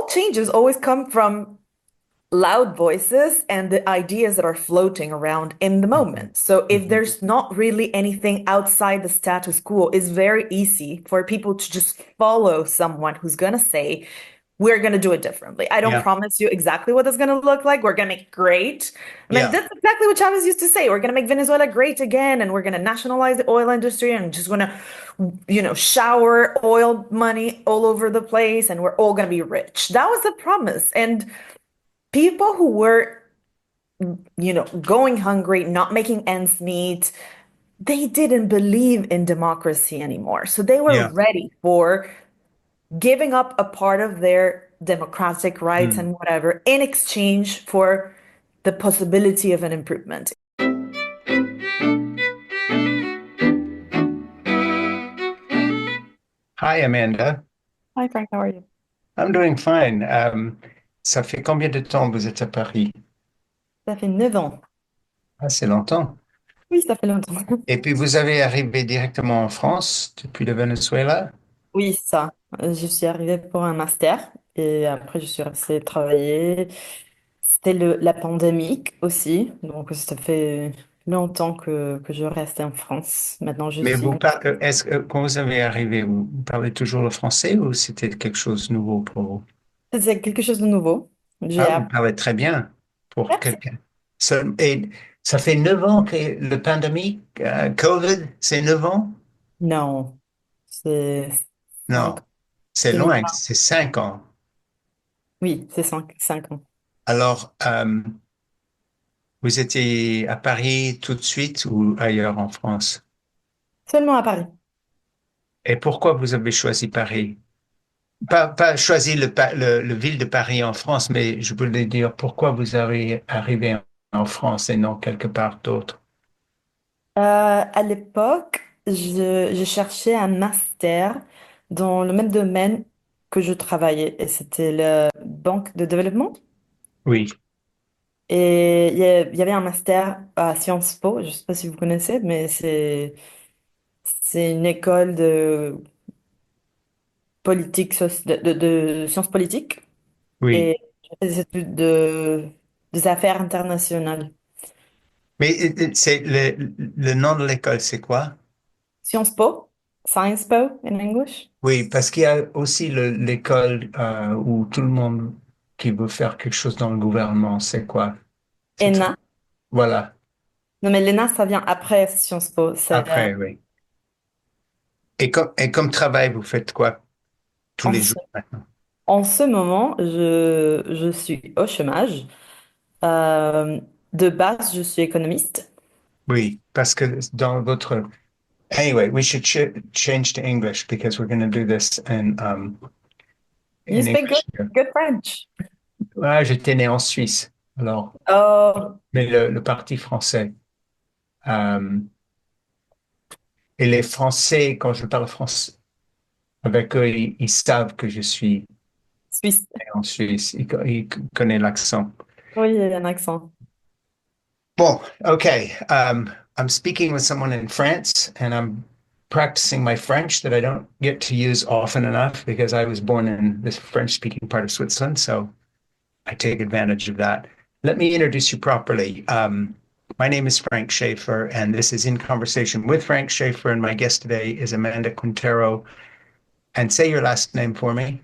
changes always come from loud voices and the ideas that are floating around in the Mhm. moment. So if Mhm. there's not really anything outside the status quo, it's very easy for people to just follow someone who's gonna say, we're gonna do it differently. I don't Yeah, promise you exactly what that's gonna look like. We're gonna make it great. I mean, yeah. that's exactly what Chavez used to say. We're gonna make Venezuela great again, and we're gonna nationalize the oil industry and just gonna, shower oil money all over the place, and we're all gonna be rich. That was the promise. And people who were, going hungry, not making ends meet, they didn't believe in democracy anymore. So they were Yeah. ready for giving up a part of their democratic rights Mm. and whatever in exchange for the possibility of an improvement. Hi, Amanda. Hi, Frank, how are you? I'm doing fine. Ça fait combien de temps vous êtes à Paris? Ça fait 9 ans. Assez longtemps. Oui, ça fait longtemps. Et puis vous avez arrivé directement en France depuis le Venezuela? Oui, ça. Je suis arrivée pour un master et après je suis restée travailler. C'était la pandémie aussi, donc ça fait longtemps que je reste en France. Maintenant, je Mais suis... est-ce que quand vous avez arrivé, vous parlez toujours le français ou c'était quelque chose de nouveau pour vous? C'est quelque chose de nouveau. J'ai Ah, vous appris. parlez très bien pour Merci. quelqu'un. Et ça fait 9 ans que le pandémie, COVID, c'est 9 ans? Non, c'est Non, cinq. c'est loin, 2020. c'est 5 ans. Oui, c'est cinq ans. Alors, vous étiez à Paris tout de suite ou ailleurs en France? Seulement à Paris. Et pourquoi vous avez choisi Paris? Pas choisi le ville de Paris en France, mais je voulais dire pourquoi vous avez arrivé en France et non quelque part d'autre. À l'époque, je cherchais un master dans le même domaine que je travaillais, et c'était la banque de développement. Oui, Et il y avait un master à Sciences Po, je ne sais pas si vous connaissez, mais c'est une école de politique, de sciences politiques oui. et je fais des études des affaires internationales. Mais c'est le nom de l'école, c'est quoi? Sciences Po, Science Po in English, Oui, parce qu'il y a aussi l'école où tout le monde qui veut faire quelque chose dans le gouvernement, c'est quoi? C'est tout. ENA. Voilà, Non, mais l'ENA, ça vient après Sciences Po. après, oui. Et comme travail, vous faites quoi tous En les ce, jours maintenant? en ce moment, je suis au chômage. Euh, de base, je suis économiste. Oui, parce que dans votre... Anyway, we should change to English because we're going to do this You in speak good, English here. good French. Ah, j'étais né en Suisse, alors, Oh, mais le parti français. Euh, et les Français, quand je parle français avec eux, ils savent que je suis Suisse. né en Suisse. Ils connaissent l'accent. Oui, il y a un accent. Bon, okay. I'm speaking with someone in France, and I'm practicing my French that I don't get to use often enough because I was born in this French-speaking part of Switzerland, so I take advantage of that. Let me introduce you properly. My name is Frank Schaeffer, and this is In Conversation with Frank Schaeffer, and my guest today is Amanda Quintero. And say your last name for me.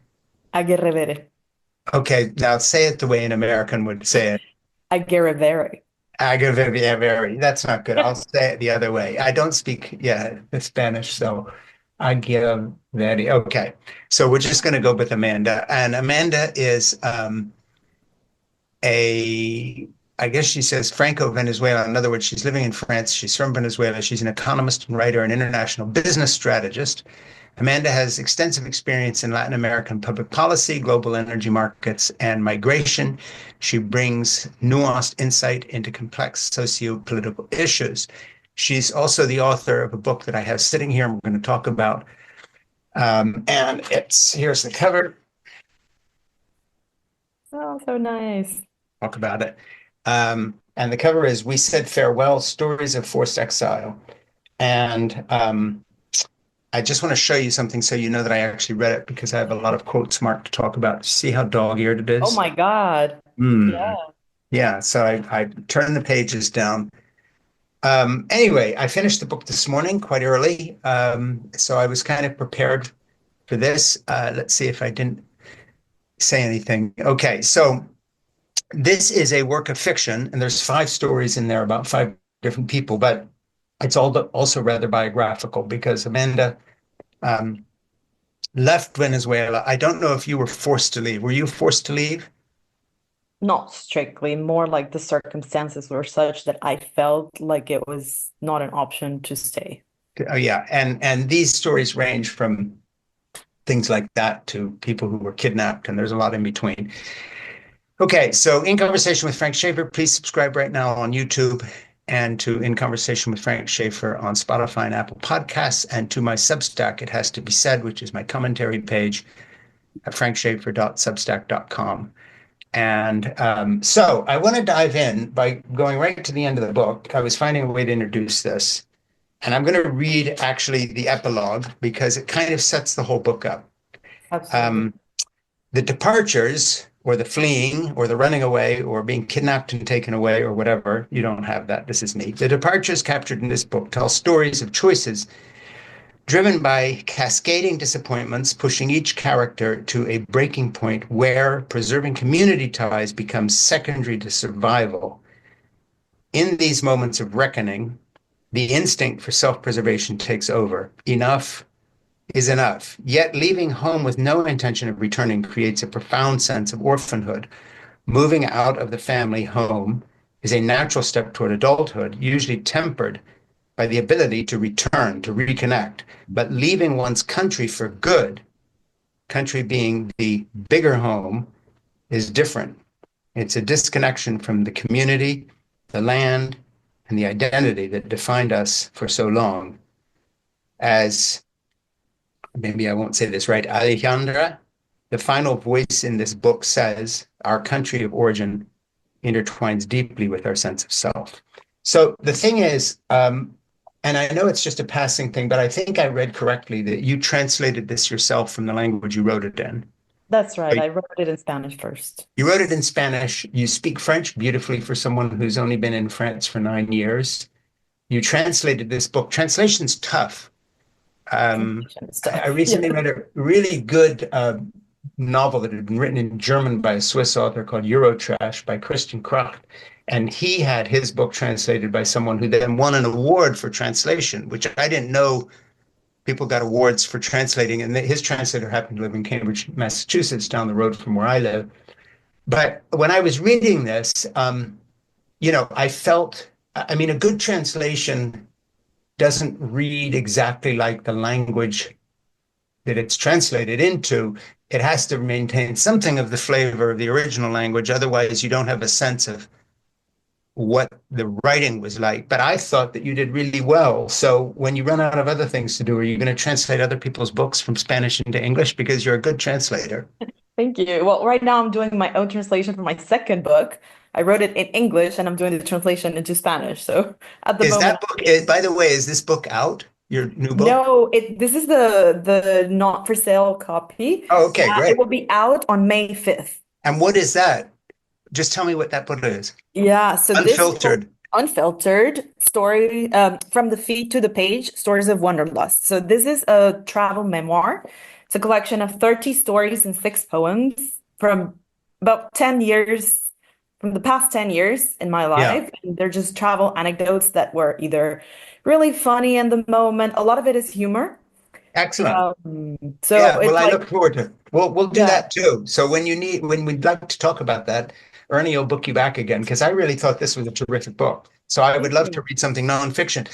Aguerrevere. Okay, now say it the way an American would say it. Aguerrevere. Aguerrevere. That's not good. I'll say it the other way. I don't speak, yeah, the Spanish, so Aguerrevere. Okay, so we're just going to go with Amanda, and Amanda is I guess she says Franco-Venezuela. In other words, she's living in France. She's from Venezuela. She's an economist and writer and international business strategist. Amanda has extensive experience in Latin American public policy, global energy markets, and migration. She brings nuanced insight into complex socio-political issues. She's also the author of a book that I have sitting here and we're going to talk about. And here's the cover. Oh, so nice. Talk about it. And the cover is We Said Farewell, Stories of Forced Exile. And I just want to show you something so you know that I actually read it because I have a lot of quotes marked to talk about. See how dog-eared it Oh is? my God. Mm. Yeah, Yeah, so I turned the pages down. Anyway, I finished the book this morning quite early. So I was kind of prepared for this. Let's see if I didn't say anything. Okay, so this is a work of fiction, and there's five stories in there about five different people, but it's all also rather biographical because Amanda um, left Venezuela. I don't know if you were forced to leave. Were you forced to leave? not strictly, more like the circumstances were such that I felt like it was not an option to stay. Oh, yeah, and these stories range from things like that to people who were kidnapped, and there's a lot in between. Okay, so In Conversation with Frank Schaeffer, please subscribe right now on YouTube and to In Conversation with Frank Schaeffer on Spotify and Apple Podcasts, and to my Substack, It Has to Be Said, which is my commentary page at frankschaeffer.substack.com. And so I want to dive in by going right to the end of the book. I was finding a way to introduce this. And I'm going to read actually the epilogue because it kind of sets the whole book up. Absolutely. Um, the departures, or the fleeing, or the running away, or being kidnapped and taken away, or whatever, you don't have that. This is me. The departures captured in this book tell stories of choices driven by cascading disappointments, pushing each character to a breaking point where preserving community ties becomes secondary to survival. In these moments of reckoning, the instinct for self preservation takes over. Enough is enough. Yet leaving home with no intention of returning creates a profound sense of orphanhood. Moving out of the family home is a natural step toward adulthood, usually tempered by the ability to return, to reconnect. But leaving one's country for good, country being the bigger home, is different. It's a disconnection from the community, the land, and the identity that defined us for so long. As maybe I won't say this right, Alejandra, the final voice in this book says, our country of origin intertwines deeply with our sense of self. So the thing is, and I know it's just a passing thing, but I think I read correctly that you translated this yourself from the language you wrote it in. That's right. I wrote it in Spanish first. You wrote it in Spanish. You speak French beautifully for someone who's only been in France for 9 years. You translated this book. Translation's tough. Translation I stuff. recently Yeah. read a really good novel that had been written in German by a Swiss author called Eurotrash by Christian Kracht. And he had his book translated by someone who then won an award for translation, which I didn't know people got awards for translating. And his translator happened to live in Cambridge, Massachusetts, down the road from where I live. But when I was reading this, I felt, I mean, a good translation doesn't read exactly like the language that it's translated into. It has to maintain something of the flavor of the original language. Otherwise, you don't have a sense of what the writing was like. But I thought that you did really well. So when you run out of other things to do, are you going to translate other people's books from Spanish into English? Because you're a good translator. Thank you. Well, right now I'm doing my own translation for my second book. I wrote it in English and I'm doing the translation into Spanish. So at the Is moment, that book, by the way, is this book out? Your new book? no, this is the not for sale copy. Oh, okay, It great. will be out on May 5th. And what is that? Just tell me what that book is. Yeah, so this Unfiltered. unfiltered story from the feed to the page, stories of wanderlust. So this is a travel memoir. It's a collection of 30 stories and six poems from about 10 years, from the past 10 years in my Yeah, life. And they're just travel anecdotes that were either really funny in the moment. A lot of it is humor. excellent. So Yeah, well, it's I like, look forward to it. We'll do yeah, that too. So when we'd like to talk about that, Ernie will book you back again because I really thought this was a terrific book. So I would thank love to you. read something nonfiction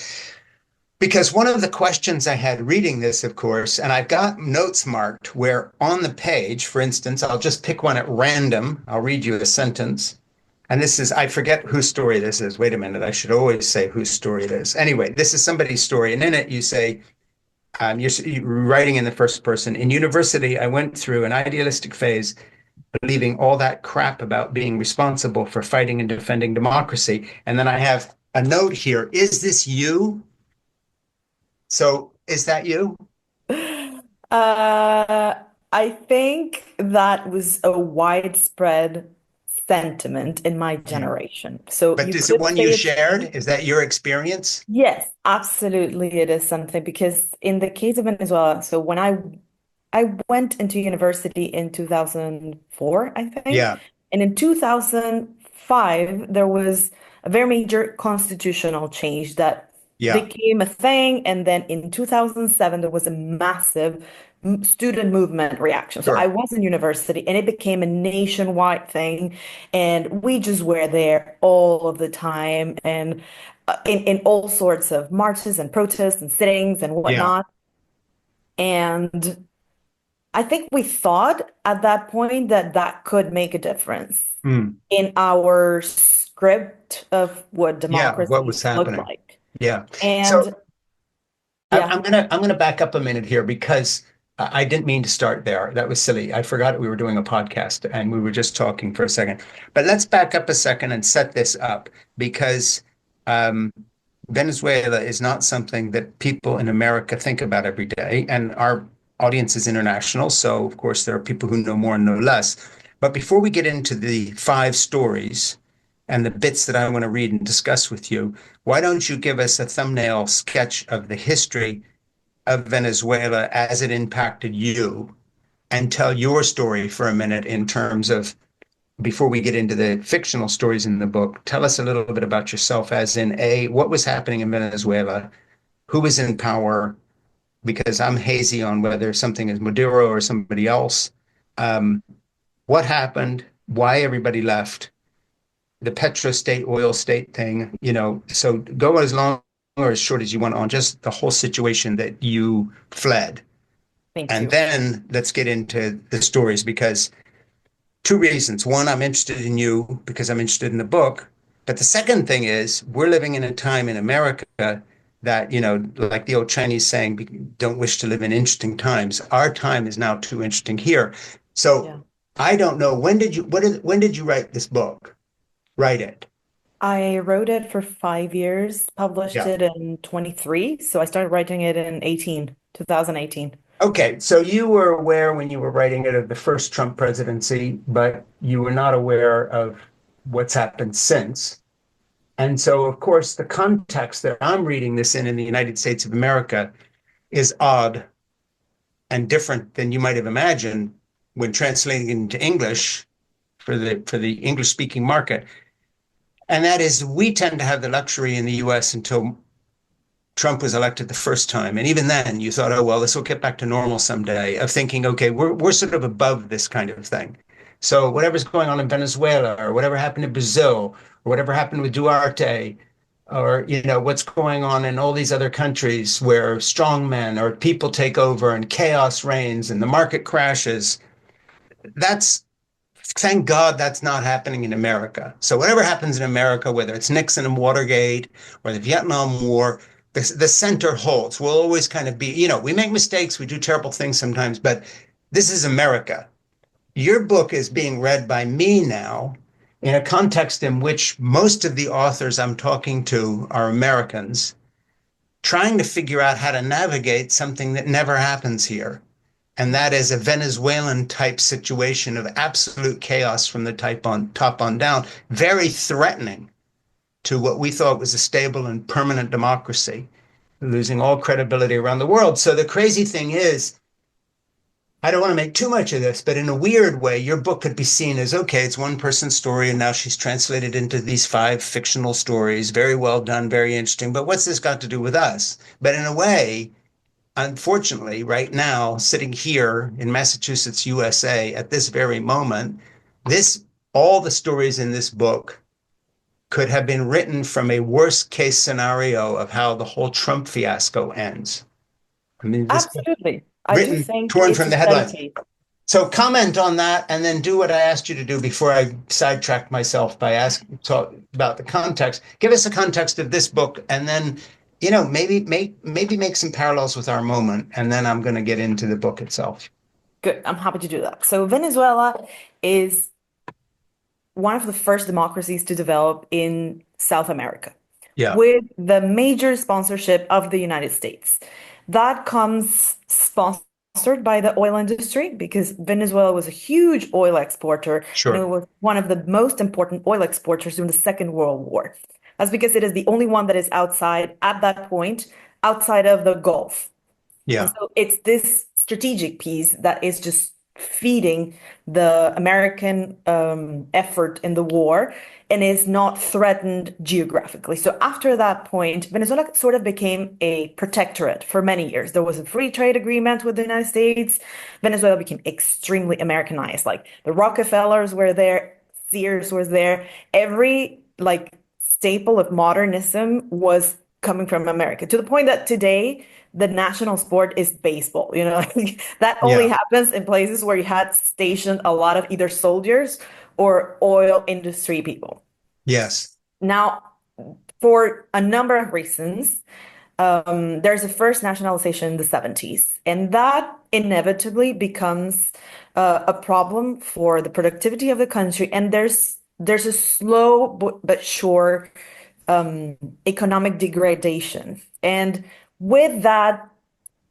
because one of the questions I had reading this, of course, and I've got notes marked where on the page, for instance, I'll just pick one at random. I'll read you a sentence. And this is, I forget whose story this is. Wait a minute. I should always say whose story it is. Anyway, this is somebody's story. And in it, you say, you're writing in the first person. In university, I went through an idealistic phase, believing all that crap about being responsible for fighting and defending democracy. And then I have a note here. Is this you? So is that you? Uh, I think that was a widespread sentiment in my Yeah. generation. So But you is it could one you say it's shared? true. Is that your experience? Yes, absolutely it is something because in the case of Venezuela, so when I went into university in 2004, I think. Yeah, And in 2005, there was a very major constitutional change that yeah, became a thing. And then in 2007, there was a massive student movement reaction. So I sure. was in university and it became a nationwide thing. And we just were there all of the time and in all sorts of marches and protests and sittings and Yeah. whatnot. And I think we thought at that point that that could make a difference Hmm. in our script of what Yeah, what democracy was looked happening? like. Yeah. So And I'm, yeah, I'm gonna I'm gonna back up a minute here because I didn't mean to start there. That was silly. I forgot we were doing a podcast and we were just talking for a second. But let's back up a second and set this up because um, Venezuela is not something that people in America think about every day, and our audience is international, so of course there are people who know more and know less. But before we get into the five stories and the bits that I want to read and discuss with you, why don't you give us a thumbnail sketch of the history of Venezuela as it impacted you and tell your story for a minute in terms of, before we get into the fictional stories in the book, tell us a little bit about yourself, as in A, what was happening in Venezuela, who was in power, because I'm hazy on whether something is Maduro or somebody else, um, what happened, why everybody left, the petrostate oil state thing, so go as long or as short as you want on just the whole situation that you fled. thank And you. then let's get into the stories because two reasons. One, I'm interested in you because I'm interested in the book. But the second thing is, we're living in a time in America that, like the old Chinese saying, don't wish to live in interesting times. Our time is now too interesting here. So Yeah. I don't know. When did you write this book? Write it. I wrote it for 5 years, published Yeah. it in 23. So I started writing it in 2018. Okay, so you were aware when you were writing it of the first Trump presidency, but you were not aware of what's happened since. And so, of course, the context that I'm reading this in the United States of America is odd and different than you might have imagined when translating into English for the English speaking market. And that is, we tend to have the luxury in the US until Trump was elected the first time. And even then, you thought, oh, well, this will get back to normal someday, of thinking, okay, we're sort of above this kind of thing. So whatever's going on in Venezuela or whatever happened in Brazil or whatever happened with Duarte or, what's going on in all these other countries where strongmen or people take over and chaos reigns and the market crashes, that's thank God that's not happening in America. So whatever happens in America, whether it's Nixon and Watergate or the Vietnam War, the center holds. We'll always kind of be, we make mistakes, we do terrible things sometimes, but this is America. Your book is being read by me now in a context in which most of the authors I'm talking to are Americans trying to figure out how to navigate something that never happens here. And that is a Venezuelan type situation of absolute chaos from the top on down, very threatening to what we thought was a stable and permanent democracy, losing all credibility around the world. So the crazy thing is, I don't want to make too much of this, but in a weird way, your book could be seen as okay, it's one person's story, and now she's translated into these five fictional stories. Very well done, very interesting. But what's this got to do with us? But in a way, unfortunately, right now, sitting here in Massachusetts, USA, at this very moment, this all the stories in this book could have been written from a worst case scenario of how the whole Trump fiasco ends. I mean, this book Absolutely. I do written think torn it's from a the study headlines. case. So comment on that and then do what I asked you to do before I sidetracked myself by asking talk about the context. Give us a context of this book and then, maybe make some parallels with our moment. And then I'm going to get into the book itself. Good. I'm happy to do that. So Venezuela is one of the first democracies to develop in South America Yeah. with the major sponsorship of the United States. That comes sponsorship. fostered by the oil industry because Venezuela was a huge oil exporter and it Sure. was one of the most important oil exporters during the Second World War. That's because it is the only one that is outside, at that point, outside of the Gulf. And Yeah. so it's this strategic piece that is just feeding the American effort in the war and is not threatened geographically. So after that point, Venezuela sort of became a protectorate for many years. There was a free trade agreement with the United States. Venezuela became extremely Americanized. Like the Rockefellers were there, Sears was there. Every like staple of modernism was coming from America to the point that today the national sport is baseball. You know, like, that only Yeah. happens in places where you had stationed a lot of either soldiers or oil industry people. Yes. Now, for a number of reasons, there's a first nationalization in the 70s, and that inevitably becomes a problem for the productivity of the country. And there's a slow but sure economic degradation. And with that,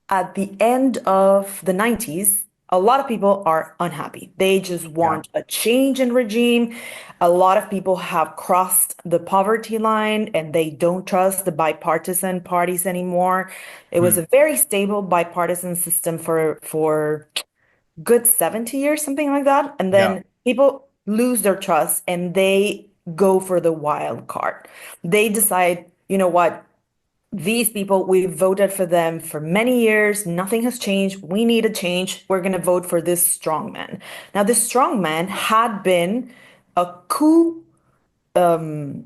at the end of the 90s, a lot of people are unhappy. They just Yeah. want a change in regime. A lot of people have crossed the poverty line and they don't trust the bipartisan parties anymore. It was Mm. a very stable bipartisan system for good 70 years, something like that. And Yeah. then people lose their trust and they go for the wild card. They decide, you know what? These people, we voted for them for many years. Nothing has changed. We need a change. We're going to vote for this strong man. Now, this strong man had been a coup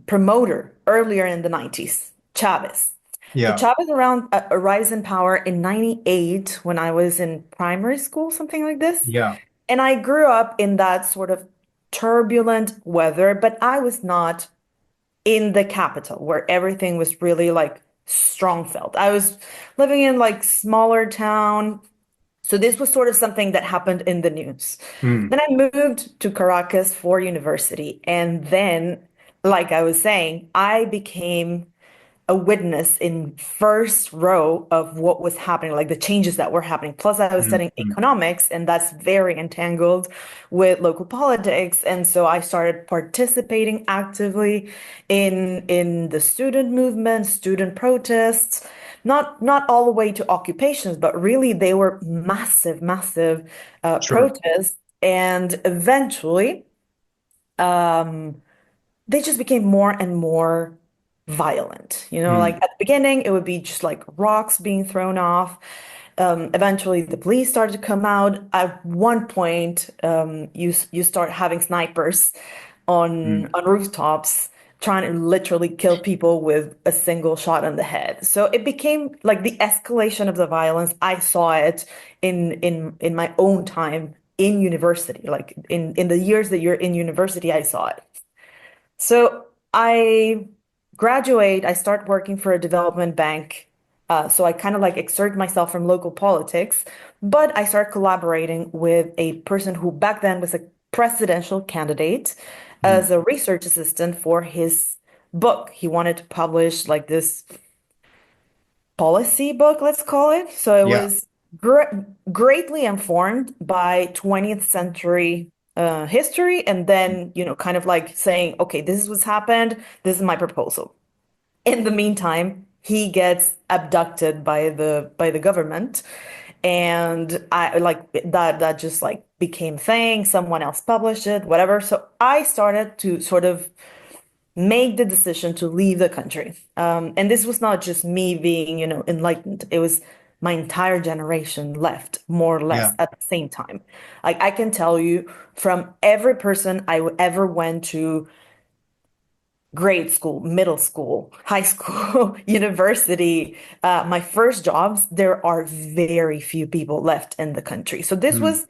promoter earlier in the 90s, Chavez. So Yeah. Chavez around arrives in power in 98 when I was in primary school, something like this. Yeah. And I grew up in that sort of turbulent weather, but I was not in the capital where everything was really like strong felt. I was living in like smaller town. So this was sort of something that happened in the news. Mm. Then I moved to Caracas for university. And then, like I was saying, I became a witness in first row of what was happening, like the changes that were happening. Plus, I was Mm. studying Mm. economics, and that's very entangled with local politics. And so I started participating actively in the student movement, student protests, not all the way to occupations, but really they were massive, massive Sure. protests. And eventually, they just became more and more violent. You know, like Mm. at the beginning, it would be just like rocks being thrown off. Eventually, the police started to come out. At one point, you start having snipers Mm. on rooftops trying to literally kill people with a single shot on the head. So it became like the escalation of the violence. I saw it in my own time in university, like in the years that you're in university, I saw it. So I graduate, I start working for a development bank. So I kind of like exert myself from local politics, but I start collaborating with a person who back then was a presidential candidate Mm. as a research assistant for his book. He wanted to publish like this policy book, let's call it. So it Yeah. was gr greatly informed by 20th century history, and then, you know, kind of like saying, okay, this is what's happened. This is my proposal. In the meantime, he gets abducted by the government, and I like that just like became thing. Someone else published it, whatever. So I started to sort of make the decision to leave the country. And this was not just me being, you know, enlightened. It was my entire generation left more or Yeah. less at the same time. Like I can tell you from every person I ever went to grade school, middle school, high school, university, my first jobs, there are very few people left in the country. So this Mm. was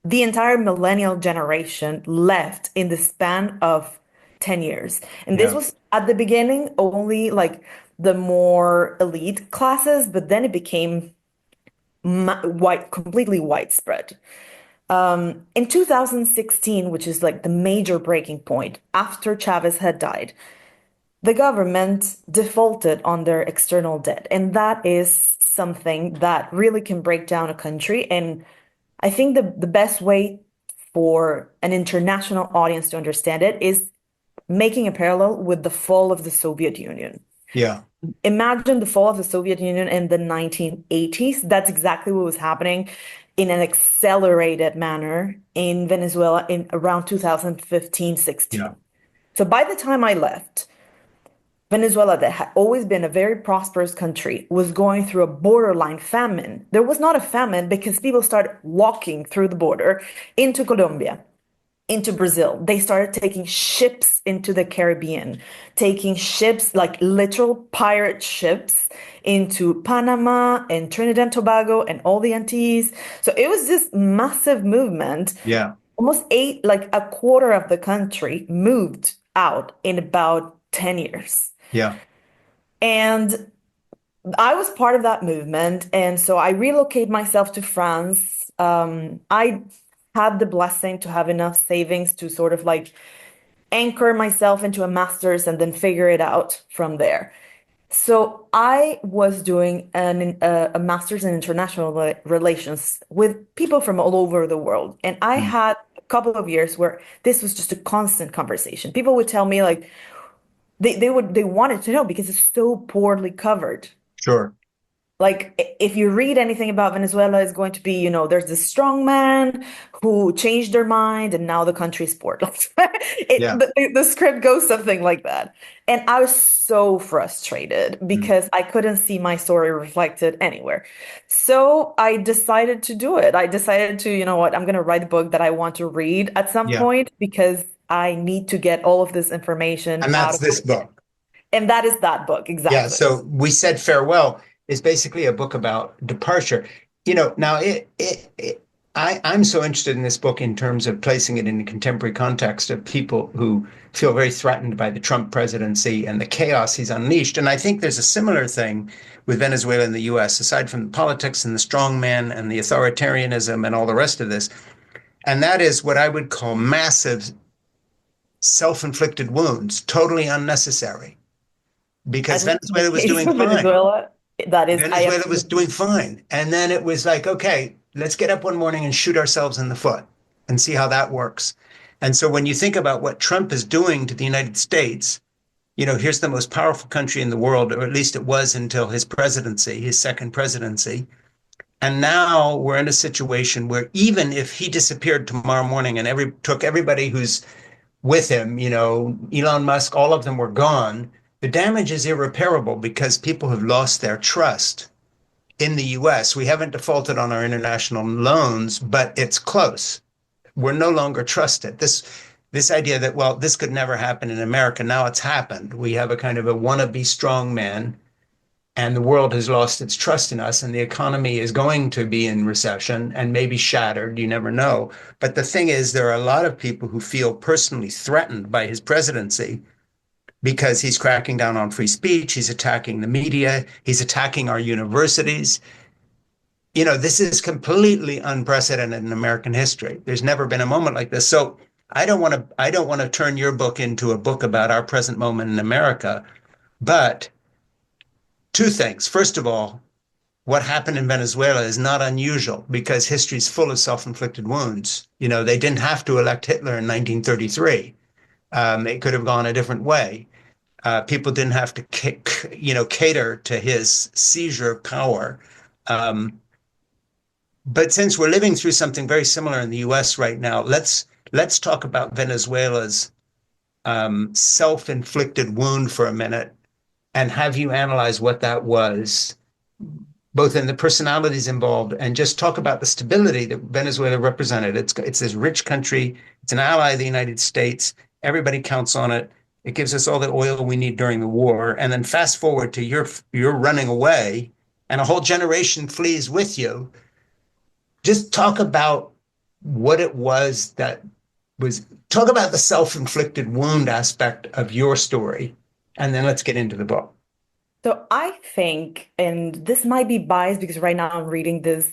the entire millennial generation left in the span of 10 years. And this Yeah. was at the beginning only like the more elite classes, but then it became completely widespread. In 2016, which is like the major breaking point after Chavez had died, the government defaulted on their external debt, and that is something that really can break down a country. And I think the best way for an international audience to understand it is making a parallel with the fall of the Soviet Union. Yeah. Imagine the fall of the Soviet Union in the 1980s. That's exactly what was happening in an accelerated manner in Venezuela in around 2015, Yeah. 16. So by the time I left, Venezuela, that had always been a very prosperous country, was going through a borderline famine. There was not a famine because people started walking through the border into Colombia, into Brazil. They started taking ships into the Caribbean, taking ships, like literal pirate ships, into Panama and Trinidad and Tobago and all the Antilles. So it was this massive movement. Yeah. Almost eight, like a quarter of the country moved out in about 10 years. Yeah. And I was part of that movement. And so I relocated myself to France. I had the blessing to have enough savings to sort of like anchor myself into a master's and then figure it out from there. So I was doing a master's in international relations with people from all over the world. And I Mm. had a couple of years where this was just a constant conversation. People would tell me like they wanted to know because it's so poorly covered. Sure. Like, if you read anything about Venezuela, it's going to be, there's this strong man who changed their mind and now the country's poor. Yeah. The script goes something like that. And I was so frustrated Mm. because I couldn't see my story reflected anywhere. So I decided to do it. I decided to, you know what, I'm going to write a book that I want to read at some Yeah. point because I need to get all of this information And out that's of this it. book. And that is that book, Yeah. exactly. So We Said Farewell is basically a book about departure. Now I'm so interested in this book in terms of placing it in the contemporary context of people who feel very threatened by the Trump presidency and the chaos he's unleashed. And I think there's a similar thing with Venezuela and the US, aside from the politics and the strongman and the authoritarianism and all the rest of this. And that is what I would call massive self-inflicted wounds, totally unnecessary, because At least in the Venezuela was case doing of fine. Venezuela, that is, I Venezuela was absolutely, doing fine. And then it was like, okay, let's get up one morning and shoot ourselves in the foot and see how that works. And so when you think about what Trump is doing to the United States, here's the most powerful country in the world, or at least it was until his presidency, his second presidency. And now we're in a situation where even if he disappeared tomorrow morning and took everybody who's with him, Elon Musk, all of them were gone, the damage is irreparable because people have lost their trust in the US. We haven't defaulted on our international loans, but it's close. We're no longer trusted. This idea that, well, this could never happen in America, now it's happened. We have a kind of a wannabe strong man, and the world has lost its trust in us, and the economy is going to be in recession and maybe shattered. You never know. But the thing is, there are a lot of people who feel personally threatened by his presidency because he's cracking down on free speech, he's attacking the media, he's attacking our universities. This is completely unprecedented in American history. There's never been a moment like this. So I don't want to turn your book into a book about our present moment in America, but two things. First of all, what happened in Venezuela is not unusual because history is full of self-inflicted wounds. They didn't have to elect Hitler in 1933. It could have gone a different way. People didn't have to, cater to his seizure of power. Um, but since we're living through something very similar in the U.S. right now, let's talk about Venezuela's self-inflicted wound for a minute and have you analyze what that was, both in the personalities involved and just talk about the stability that Venezuela represented. It's this rich country. It's an ally of the United States. Everybody counts on it. It gives us all the oil we need during the war. And then fast forward to your running away, and a whole generation flees with you. Just talk about what it was that was. Talk about the self-inflicted wound aspect of your story, and then let's get into the book. so I think, and this might be biased because right now I'm reading this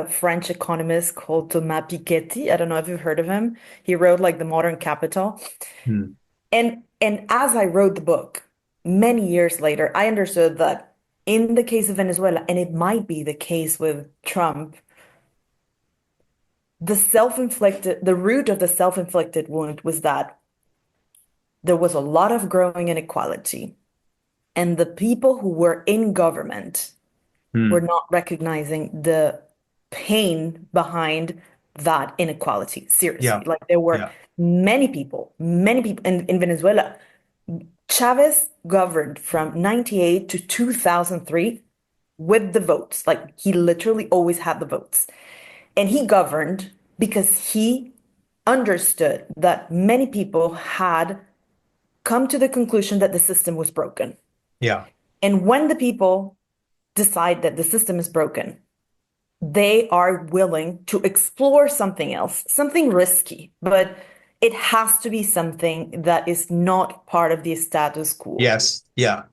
French economist called Thomas Piketty. I don't know if you've heard of him. He wrote like The Modern Capital. Hmm. And as I wrote the book, many years later, I understood that. in the case of Venezuela, and it might be the case with Trump, the root of the self-inflicted wound was that there was a lot of growing inequality, and the people who were in government were Mm. not recognizing the pain behind that inequality. Seriously, Yeah. like there were Yeah. many people in Venezuela. Chavez governed from 98 to 2003 with the votes. Like he literally always had the votes. And he governed because he understood that many people had come to the conclusion that the system was broken. Yeah. And when the people decide that the system is broken, they are willing to explore something else, something risky, but it has to be something that is not part of the status quo. Yes. Yeah.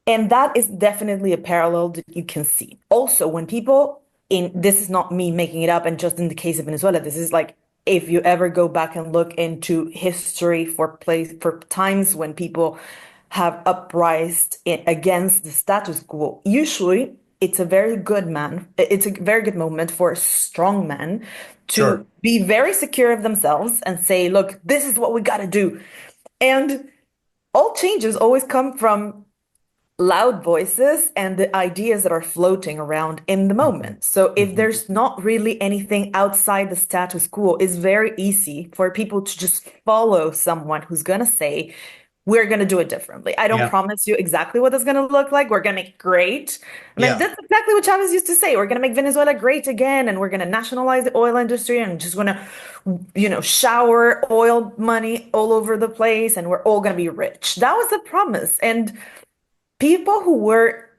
And that is definitely a parallel that you can see. Also, when people this is not me making it up, and just in the case of Venezuela, this is like if you ever go back and look into history for times when people have uprised against the status quo, usually it's a very good moment for a strong man to Sure. be very secure of themselves and say, look, this is what we got to do. And all changes always come from loud voices and the ideas that are floating around in the Mhm. moment. So if Mhm. there's not really anything outside the status quo, it's very easy for people to just follow someone who's going to say, we're going to do it differently. I don't Yeah. promise you exactly what it's going to look like. We're going to make it great. I mean, Yeah. that's exactly what Chavez used to say. We're going to make Venezuela great again, and we're going to nationalize the oil industry and just going to, shower oil money all over the place, and we're all going to be rich. That was the promise. And people who were,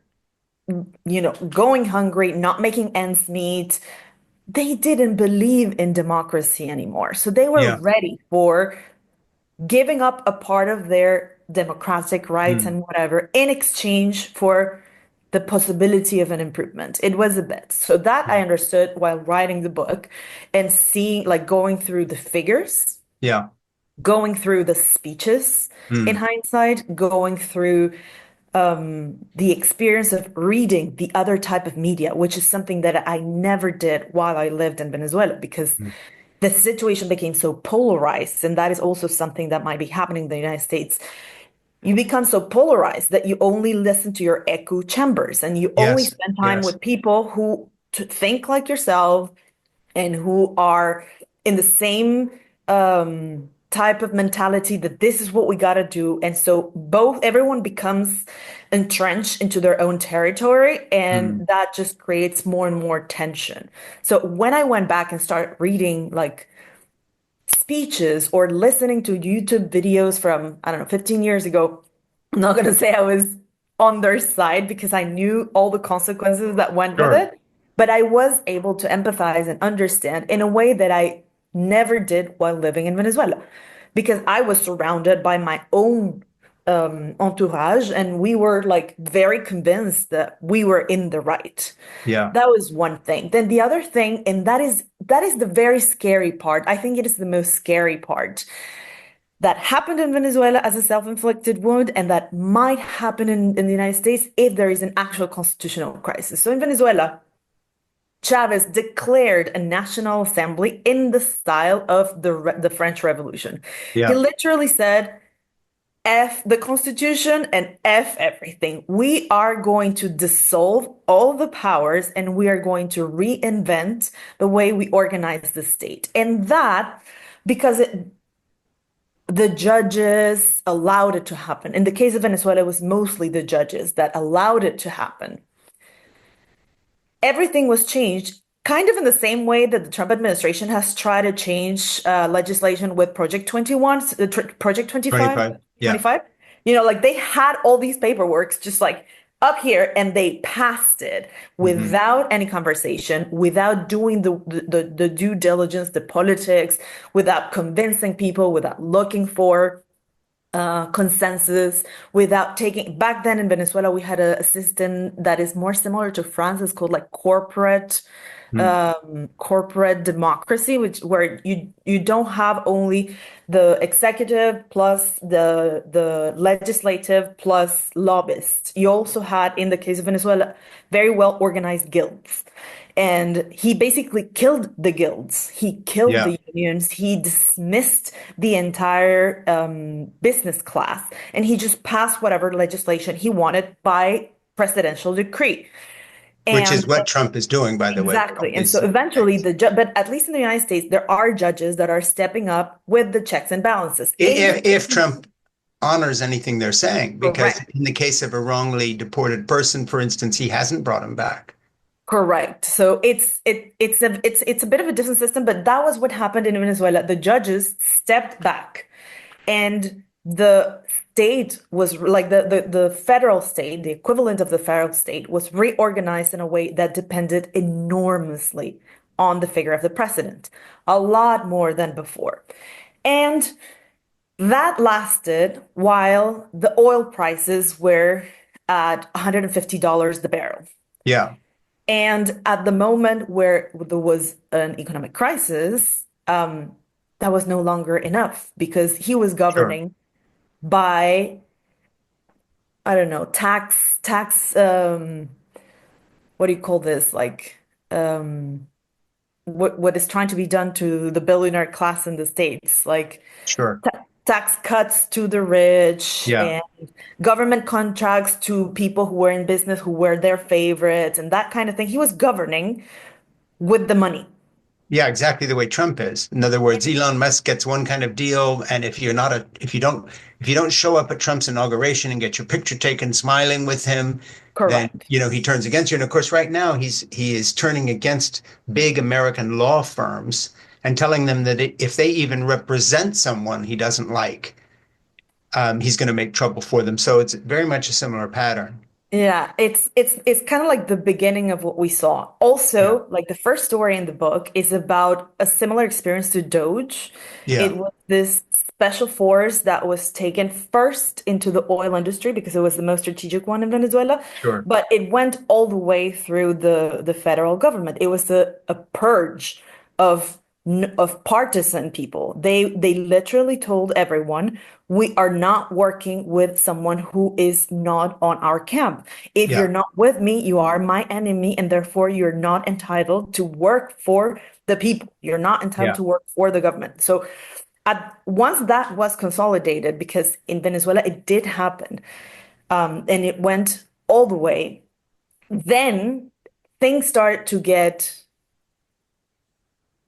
going hungry, not making ends meet, they didn't believe in democracy anymore. So they were Yeah. ready for giving up a part of their democratic rights Mm. and whatever in exchange for the possibility of an improvement. It was a bet. So that I understood while writing the book and seeing, like, going through the figures, Yeah. going through the speeches in Mm. hindsight, going through the experience of reading the other type of media, which is something that I never did while I lived in Venezuela because Mm. the situation became so polarized. And that is also something that might be happening in the United States. You become so polarized that you only listen to your echo chambers and you only Yes. spend time Yes. with people who think like yourself and who are in the same type of mentality that this is what we got to do. And so everyone becomes entrenched into their own territory, and Mm. that just creates more and more tension. So when I went back and started reading like speeches or listening to YouTube videos from, I don't know, 15 years ago, I'm not going to say I was on their side because I knew all the consequences that went with Sure. it, but I was able to empathize and understand in a way that I never did while living in Venezuela because I was surrounded by my own entourage, and we were like very convinced that we were in the right. Yeah. That was one thing. Then the other thing, and that is the very scary part. I think it is the most scary part that happened in Venezuela as a self-inflicted wound, and that might happen in the United States if there is an actual constitutional crisis. So in Venezuela, Chavez declared a national assembly in the style of the French Revolution. He Yeah. literally said, F the Constitution and F everything. We are going to dissolve all the powers and we are going to reinvent the way we organize the state. And that, because the judges allowed it to happen. In the case of Venezuela, it was mostly the judges that allowed it to happen. Everything was changed kind of in the same way that the Trump administration has tried to change legislation with Project 21, Project 25, 25. Yeah. 25. Like they had all these paperworks just like up here and they passed it Hmm. without any conversation, without doing the due diligence, the politics, without convincing people, without looking for consensus, without taking back then in Venezuela we had a system that is more similar to France. It's called like corporate Hmm. corporate democracy, which where you don't have only the executive plus the legislative plus lobbyists. You also had, in the case of Venezuela, very well organized guilds. And he basically killed the guilds. He killed Yeah, the unions. He dismissed the entire business class, and he just passed whatever legislation he wanted by presidential decree. which And is what Trump is doing, by the way. exactly. Trump And so is, eventually but at least in the United States, there are judges that are stepping up with the checks and balances. In the if Trump honors anything they're saying, because correct, in the case of a wrongly deported person, for instance, he hasn't brought him back. correct. So it's a bit of a different system, but that was what happened in Venezuela. The judges stepped back, and the state was like the federal state, the equivalent of the federal state, was reorganized in a way that depended enormously on the figure of the president, a lot more than before. And that lasted while the oil prices were at $150 the barrel. Yeah, And at the moment where there was an economic crisis, that was no longer enough because he was sure, governing by, I don't know, what do you call this? Like, what is trying to be done to the billionaire class in the States, like sure. tax cuts to the rich Yeah. and government contracts to people who were in business who were their favorites and that kind of thing. He was governing with the money. Yeah, exactly the way Trump is. In other words, Elon Musk gets one kind of deal, and if you don't show up at Trump's inauguration and get your picture taken smiling with him, then Correct. he turns against you. And of course, right now he is turning against big American law firms and telling them that if they even represent someone he doesn't like, he's going to make trouble for them. So it's very much a similar pattern. Yeah, it's kind of like the beginning of what we saw. Yeah. Also, like the first story in the book is about a similar experience to Doge. Yeah. It was this special force that was taken first into the oil industry because it was the most strategic one in Venezuela, Sure. but it went all the way through the federal government. It was a purge of of partisan people. They literally told everyone, we are not working with someone who is not on our camp. If you're Yeah. not with me, you are my enemy, and therefore you're not entitled to work for the people. You're not entitled Yeah. to work for the government. So once that was consolidated, because in Venezuela it did happen, and it went all the way, then things started to get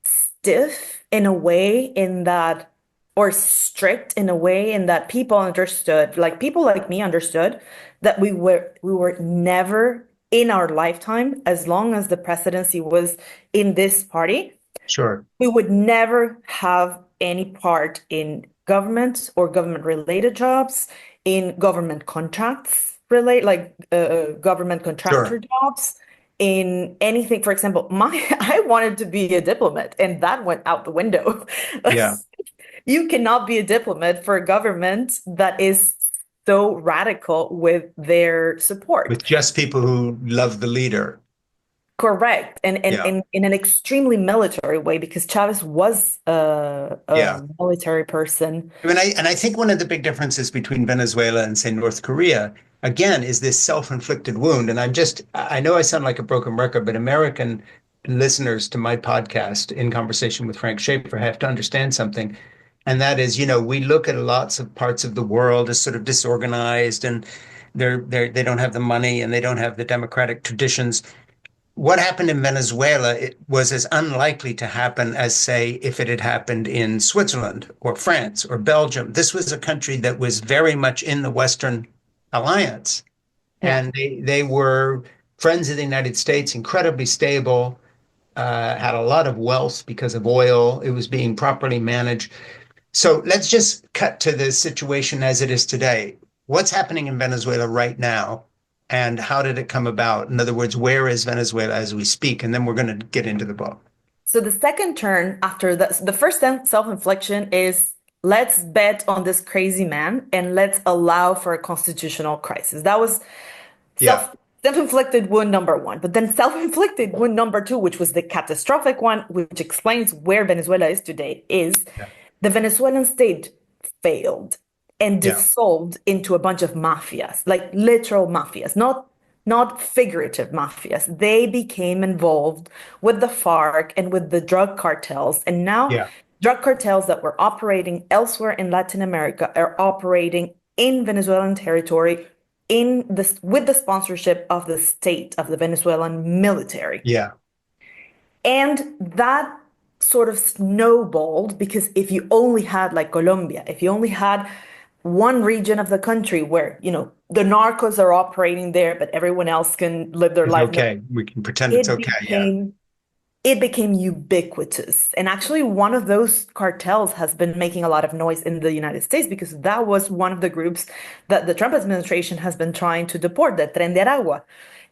stiff in a way in that, or strict in a way in that people understood, like people like me understood that we were never in our lifetime, as long as the presidency was in this party, Sure. we would never have any part in government or government related jobs, in government contracts relate like government contractor Sure. jobs, in anything. For example, my I wanted to be a diplomat, and that went out the window. Yeah. You cannot be a diplomat for a government that is so radical with their support. With just people who love the leader. Correct. And Yeah. in an extremely military way, because Chavez was a Yeah. military person. I mean, I think one of the big differences between Venezuela and, say, North Korea, again, is this self-inflicted wound. And I know I sound like a broken record, but American listeners to my podcast, In Conversation with Frank Schaeffer, have to understand something. And that is, we look at lots of parts of the world as sort of disorganized, and they don't have the money and they don't have the democratic traditions. What happened in Venezuela, it was as unlikely to happen as, say, if it had happened in Switzerland or France or Belgium. This was a country that was very much in the Western alliance, Yeah. and they were friends of the United States, incredibly stable, had a lot of wealth because of oil. It was being properly managed. So let's just cut to the situation as it is today. What's happening in Venezuela right now, and how did it come about? In other words, where is Venezuela as we speak? And then we're going to get into the book. So the second turn after the first self-infliction is, let's bet on this crazy man and let's allow for a constitutional crisis. That was Yeah, self Self-inflicted wound number one, but then self-inflicted wound number two, which was the catastrophic one, which explains where Venezuela is today, is Yeah. the Venezuelan state failed and Yeah. dissolved into a bunch of mafias, like literal mafias, not figurative mafias. They became involved with the FARC and with the drug cartels, and now Yeah. drug cartels that were operating elsewhere in Latin America are operating in Venezuelan territory in this with the sponsorship of the state of the Venezuelan military. Yeah. And that sort of snowballed because if you only had like Colombia, if you only had one region of the country where, the narcos are operating there, but everyone else can live their It's life, okay. We can pretend it's it okay. Yeah. became it became ubiquitous. And actually, one of those cartels has been making a lot of noise in the United States because that was one of the groups that the Trump administration has been trying to deport, the Tren de Aragua.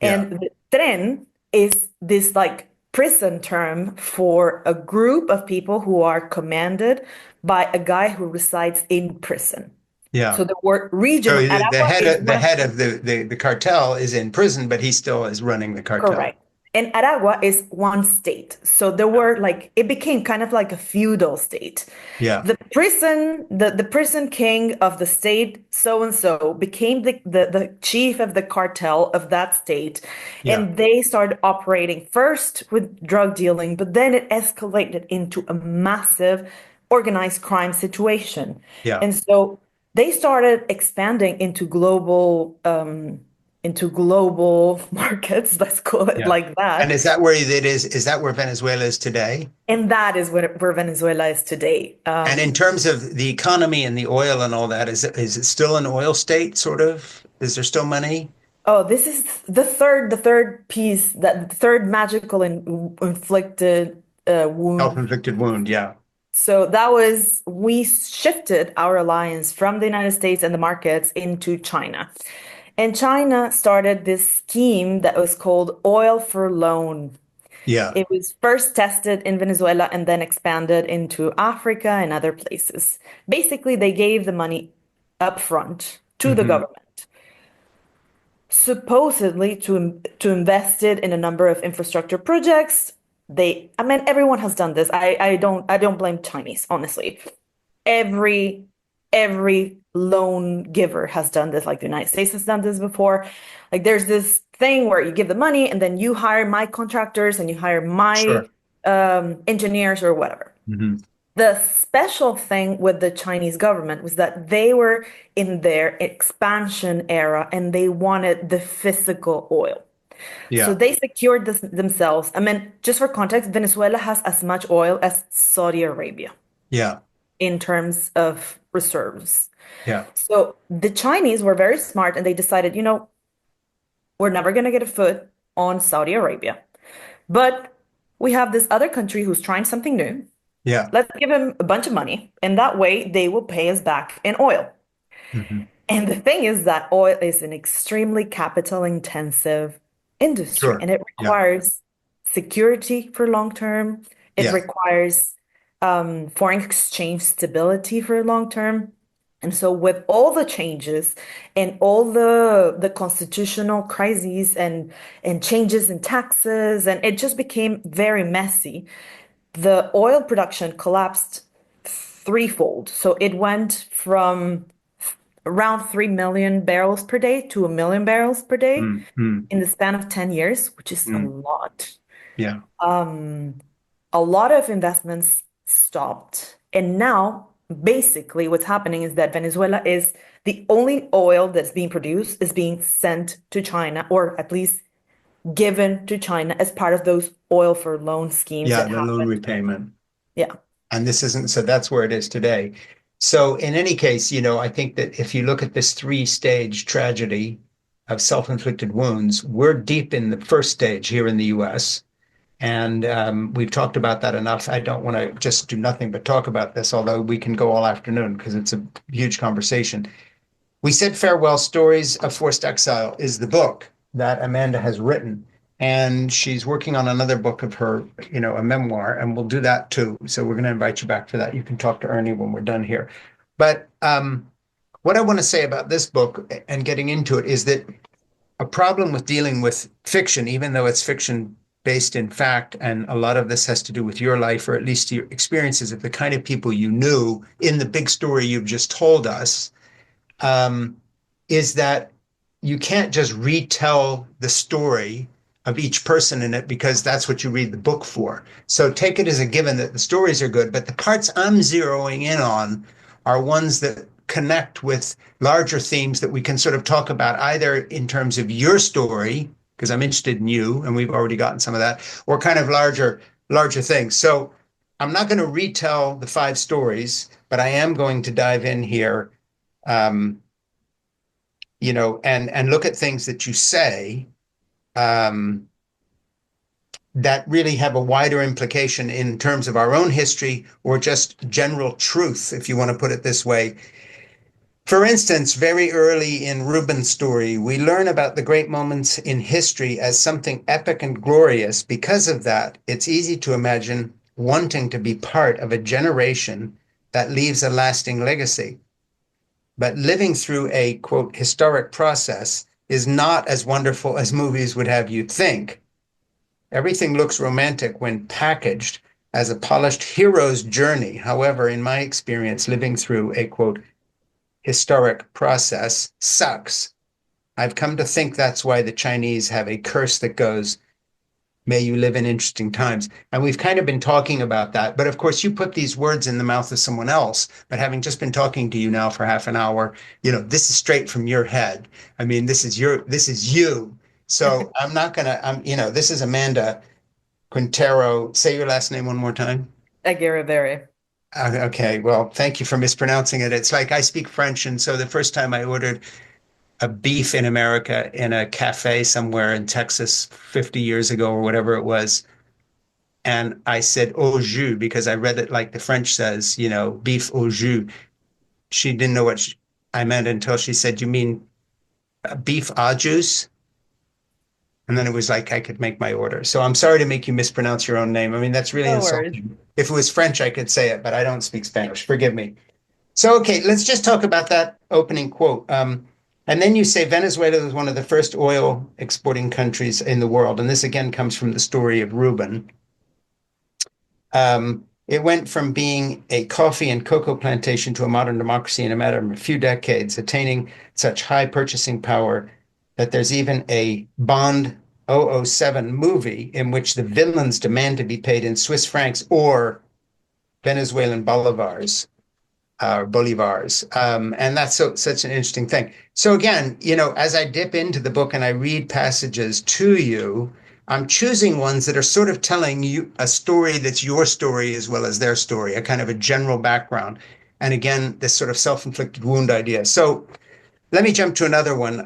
Yeah. And the tren is this like prison term for a group of people who are commanded by a guy who resides in prison. Yeah. So the word region So of the Aragua head is of the one of head of the cartel is in prison, but he still is running the cartel. correct. And Aragua is one state. So there Yeah. were like, it became kind of like a feudal state. Yeah. The prison king of the state, so and so, became the chief of the cartel of that state. Yeah. And they started operating first with drug dealing, but then it escalated into a massive organized crime situation. Yeah. And so they started expanding into global markets, let's call it Yeah. like And that. is that where it is? Is that where Venezuela is today? And that is where Venezuela is today. And in terms of the economy and the oil and all that, is it still an oil state, sort of? Is there still money? Oh, this is the third piece, that the third magical inflicted wound. Self-inflicted wound. Yeah. So that was, we shifted our alliance from the United States and the markets into China. And China started this scheme that was called oil for loan. Yeah. It was first tested in Venezuela and then expanded into Africa and other places. Basically, they gave the money up front to the Hmm. government, supposedly to invest it in a number of infrastructure projects. I mean, everyone has done this. I don't blame Chinese, honestly. Every every loan giver has done this, like the United States has done this before. Like there's this thing where you give the money and then you hire my contractors and you hire my Sure. engineers or whatever. Hmm. The special thing with the Chinese government was that they were in their expansion era and they wanted the physical oil. So Yeah. they secured this themselves. I mean, just for context, Venezuela has as much oil as Saudi Arabia Yeah. in terms of reserves. Yeah. So the Chinese were very smart and they decided, we're never going to get a foot on Saudi Arabia. But we have this other country who's trying something new. Yeah. Let's give him a bunch of money, and that way they will pay us back in oil. Hmm. And the thing is that oil is an extremely capital intensive industry Sure. and it Yeah. requires security for long term. It Yeah. requires foreign exchange stability for long term. And so with all the changes and all the constitutional crises and changes in taxes, and it just became very messy. The oil production collapsed threefold. So it went from around 3 million barrels per day to a million barrels per day Mm, mm, in the span of 10 years, which is a mm. lot. Yeah. A lot of investments stopped. And now, basically, what's happening is that Venezuela is the only oil that's being produced is being sent to China, or at least given to China as part of those oil for loan schemes Yeah. that The loan happened. repayment. Yeah. And this isn't, so that's where it is today. So in any case, I think that if you look at this three-stage tragedy of self-inflicted wounds, we're deep in the first stage here in the US. And we've talked about that enough. I don't want to just do nothing but talk about this, although we can go all afternoon because it's a huge conversation. We Said Farewell: Stories of Forced Exile is the book that Amanda has written. And she's working on another book of her, a memoir, and we'll do that too. So we're going to invite you back for that. You can talk to Ernie when we're done here. But what I want to say about this book and getting into it is that a problem with dealing with fiction, even though it's fiction based in fact, and a lot of this has to do with your life, or at least your experiences of the kind of people you knew in the big story you've just told us, um, is that you can't just retell the story of each person in it because that's what you read the book for. So take it as a given that the stories are good, but the parts I'm zeroing in on are ones that connect with larger themes that we can sort of talk about either in terms of your story, because I'm interested in you, and we've already gotten some of that, or kind of larger things. So I'm not going to retell the five stories, but I am going to dive in here, um, and look at things that you say, um, that really have a wider implication in terms of our own history or just general truth, if you want to put it this way. For instance, very early in Reuben's story, we learn about the great moments in history as something epic and glorious. Because of that, it's easy to imagine wanting to be part of a generation that leaves a lasting legacy. But living through a quote historic process is not as wonderful as movies would have you think. Everything looks romantic when packaged as a polished hero's journey. However, in my experience, living through a quote historic process sucks. I've come to think that's why the Chinese have a curse that goes, may you live in interesting times. And we've kind of been talking about that. But of course, you put these words in the mouth of someone else. But having just been talking to you now for half an hour, this is straight from your head. I mean, this is you. So I'm not going to, this is Amanda Quintero. Say your last name one more time. Aguerrevere. Okay, well, thank you for mispronouncing it. It's like I speak French, and so the first time I ordered a beef in America in a cafe somewhere in Texas 50 years ago or whatever it was, and I said au jus because I read it like the French says, beef au jus. She didn't know what I meant until she said, "You mean beef au jus?" And then it was like I could make my order. So I'm sorry to make you mispronounce your own name. I mean, that's really No worries. insulting. If it was French, I could say it, but I don't speak Spanish. Forgive me. So, okay, let's just talk about that opening quote. And then you say Venezuela was one of the first oil exporting countries in the world. And this again comes from the story of Reuben. It went from being a coffee and cocoa plantation to a modern democracy in a matter of a few decades, attaining such high purchasing power that there's even a Bond 007 movie in which the villains demand to be paid in Swiss francs or Venezuelan bolivars. Bolivars. And that's such an interesting thing. So again, as I dip into the book and I read passages to you, I'm choosing ones that are sort of telling you a story that's your story as well as their story, a kind of a general background. And again, this sort of self-inflicted wound idea. So let me jump to another one,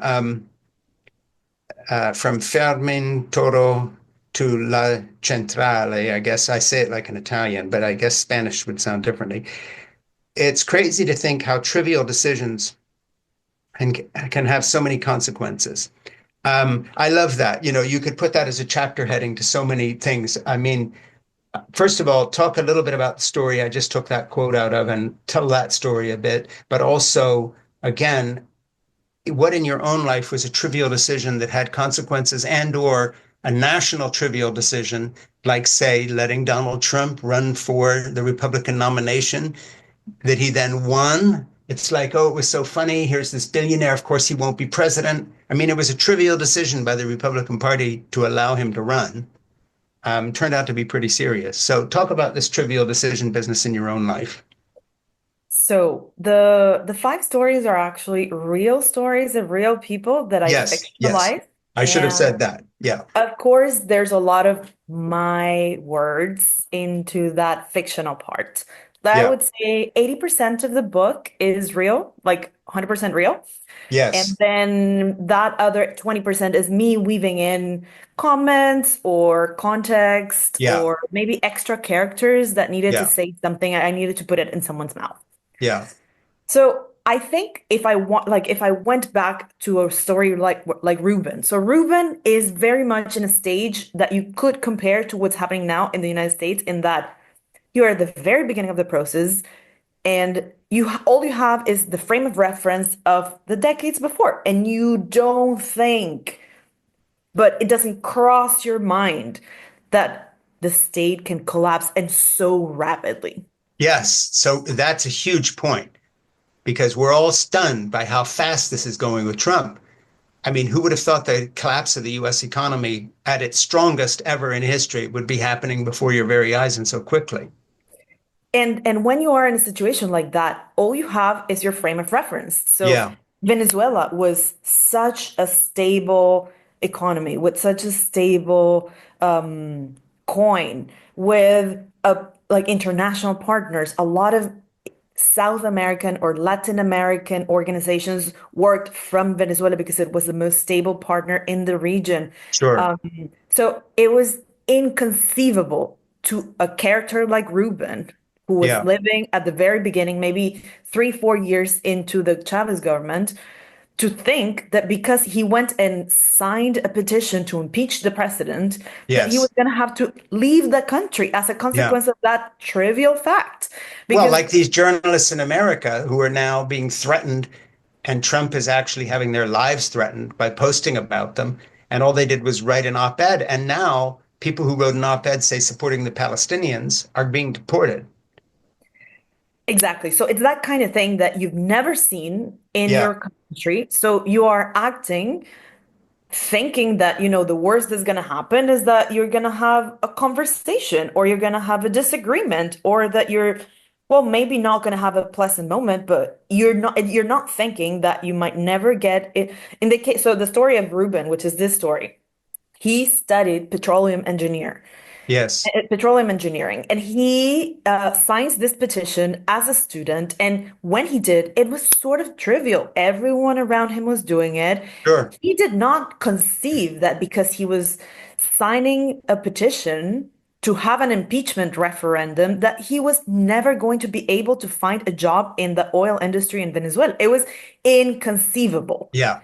from Fermin Toro to La Centrale. I guess I say it like an Italian, but I guess Spanish would sound differently. It's crazy to think how trivial decisions can have so many consequences. I love that. You could put that as a chapter heading to so many things. I mean, first of all, talk a little bit about the story I just took that quote out of and tell that story a bit, but also, again, what in your own life was a trivial decision that had consequences and or a national trivial decision, like, say, letting Donald Trump run for the Republican nomination that he then won. It's like, oh, it was so funny. Here's this billionaire. Of course, he won't be president. I mean, it was a trivial decision by the Republican Party to allow him to run. Turned out to be pretty serious. So, talk about this trivial decision business in your own life. So the five stories are actually real stories of real people that I Yes, yes. fictionalized. I should have And said that. Yeah, of course, there's a lot of my words into that fictional part. I yeah, would say 80% of the book is real, like 100% real. And yes, then that other 20% is me weaving in comments or context yeah, or maybe extra characters that needed to yeah, say something. I needed to put it in someone's mouth. yeah, So I think if I went back to a story like Reuben. So Reuben is very much in a stage that you could compare to what's happening now in the United States in that you're at the very beginning of the process and all you have is the frame of reference of the decades before, and you don't think, but it doesn't cross your mind that the state can collapse and so rapidly. Yes. So that's a huge point because we're all stunned by how fast this is going with Trump. I mean, who would have thought the collapse of the US economy at its strongest ever in history would be happening before your very eyes and so quickly? And when you are in a situation like that, all you have is your frame of reference. So Yeah, Venezuela was such a stable economy with such a stable coin with like international partners. A lot of South American or Latin American organizations worked from Venezuela because it was the most stable partner in the region. sure. Um, so it was inconceivable to a character like Ruben, who was Yeah, living at the very beginning, maybe 3, 4 years into the Chavez government, to think that because he went and signed a petition to impeach the president, that he was yes. going to have to leave the country as a Yeah. consequence of that trivial fact. Well, Because like these journalists in America who are now being threatened, and Trump is actually having their lives threatened by posting about them. And all they did was write an op-ed. And now people who wrote an op-ed, say, supporting the Palestinians, are being deported. exactly. So it's that kind of thing that you've never seen in Yeah, your country. So you are acting thinking that, the worst that's going to happen is that you're going to have a conversation or you're going to have a disagreement or that you're, well, maybe not going to have a pleasant moment, but you're not thinking that you might never get it. In the case, so the story of Ruben, which is this story, he studied yes, petroleum engineering, and he signs this petition as a student. And when he did, it was sort of trivial. Everyone around him was doing it. sure. He did not conceive that because he was signing a petition to have an impeachment referendum, that he was never going to be able to find a job in the oil industry in Venezuela. It was inconceivable. Yeah.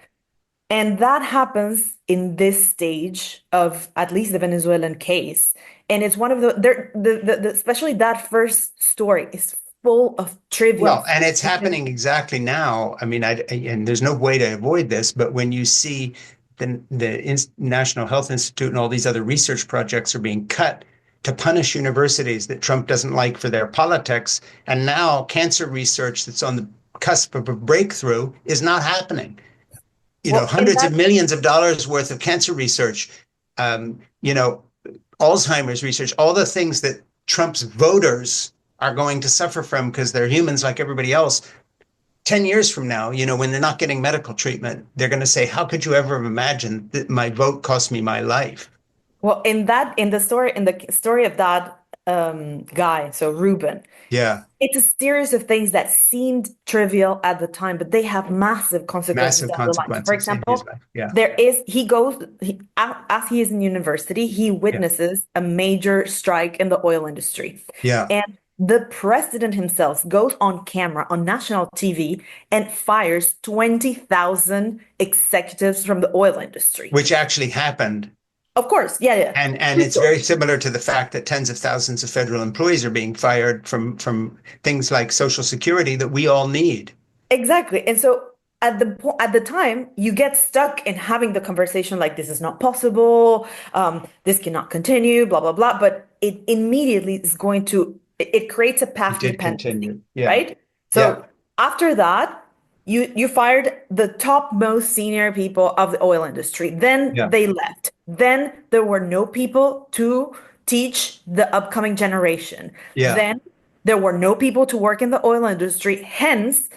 And that happens in this stage of at least the Venezuelan case. And it's one of especially that first story is full of trivial Well, and things. it's happening exactly now. I mean, and there's no way to avoid this, but when you see the National Health Institute and all these other research projects are being cut to punish universities that Trump doesn't like for their politics, and now cancer research that's on the cusp of a breakthrough is not happening. Well, in Hundreds of that millions of dollars worth of cancer research, um, you know, Alzheimer's research, all the things that Trump's voters are going to suffer from because they're humans like everybody else. 10 years from now, when they're not getting medical treatment, they're going to say, how could you ever have imagined that my vote cost me my life? Well, in the story of that guy, so Ruben, Yeah. it's a series of things that seemed trivial at the time, but they have massive consequences Massive down the line. So, for consequences in his example, life. Yeah. as he is in university, he Yeah. witnesses a major strike in the oil industry. Yeah. And the president himself goes on camera on national TV and fires 20,000 executives from the oil industry. Which actually happened. Of course, yeah, yeah. And True it's story. very similar to the fact that tens of thousands of federal employees are being fired from things like Social Security that we all need. Exactly. And so at the time, you get stuck in having the conversation like this is not possible, this cannot continue, blah blah blah. But it immediately is going to it creates a It path did dependency, continue. Yeah. right? Yeah. So after that, you fired the top most senior people of the oil industry. Then Yeah. they left. Then there were no people to teach the upcoming generation. Yeah. Then there were no people to work in the oil industry. Hence,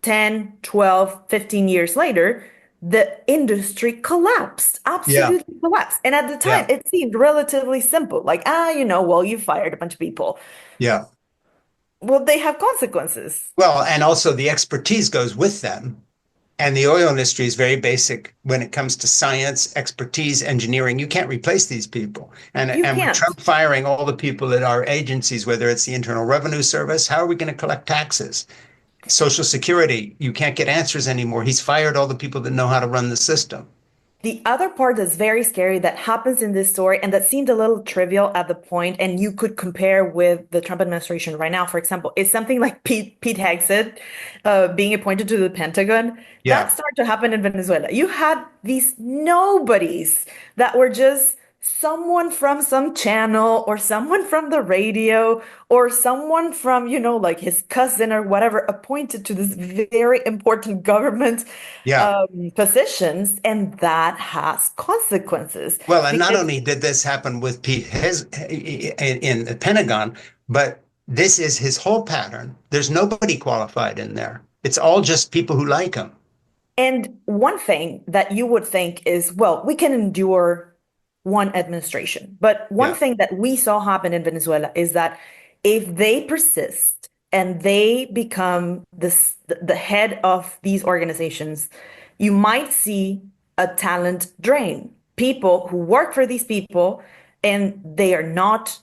10, 12, 15 years later, the industry collapsed, Yeah. absolutely collapsed. And at the time, Yeah. it seemed relatively simple, like, well, you fired a bunch of people. Yeah. Well, they have consequences. Well, and also the expertise goes with them. And the oil industry is very basic when it comes to science, expertise, engineering. You can't replace these people. And You and with can't. Trump firing all the people at our agencies, whether it's the Internal Revenue Service, how are we going to collect taxes? Social Security, you can't get answers anymore. He's fired all the people that know how to run the system. The other part that's very scary that happens in this story and that seemed a little trivial at the point, and you could compare with the Trump administration right now, for example, is something like Pete Hegseth being appointed to the Pentagon. That Yeah, started to happen in Venezuela. You had these nobodies that were just someone from some channel or someone from the radio or someone from, like his cousin or whatever, appointed to this very important government yeah. positions, and that has consequences Well, and not because only did this happen with Pete his in the Pentagon, but this is his whole pattern. There's nobody qualified in there. It's all just people who like him. and one thing that you would think is, well, we can endure one administration. But one Yeah, thing that we saw happen in Venezuela is that if they persist and they become the head of these organizations, you might see a talent drain. People who work for these people and they are not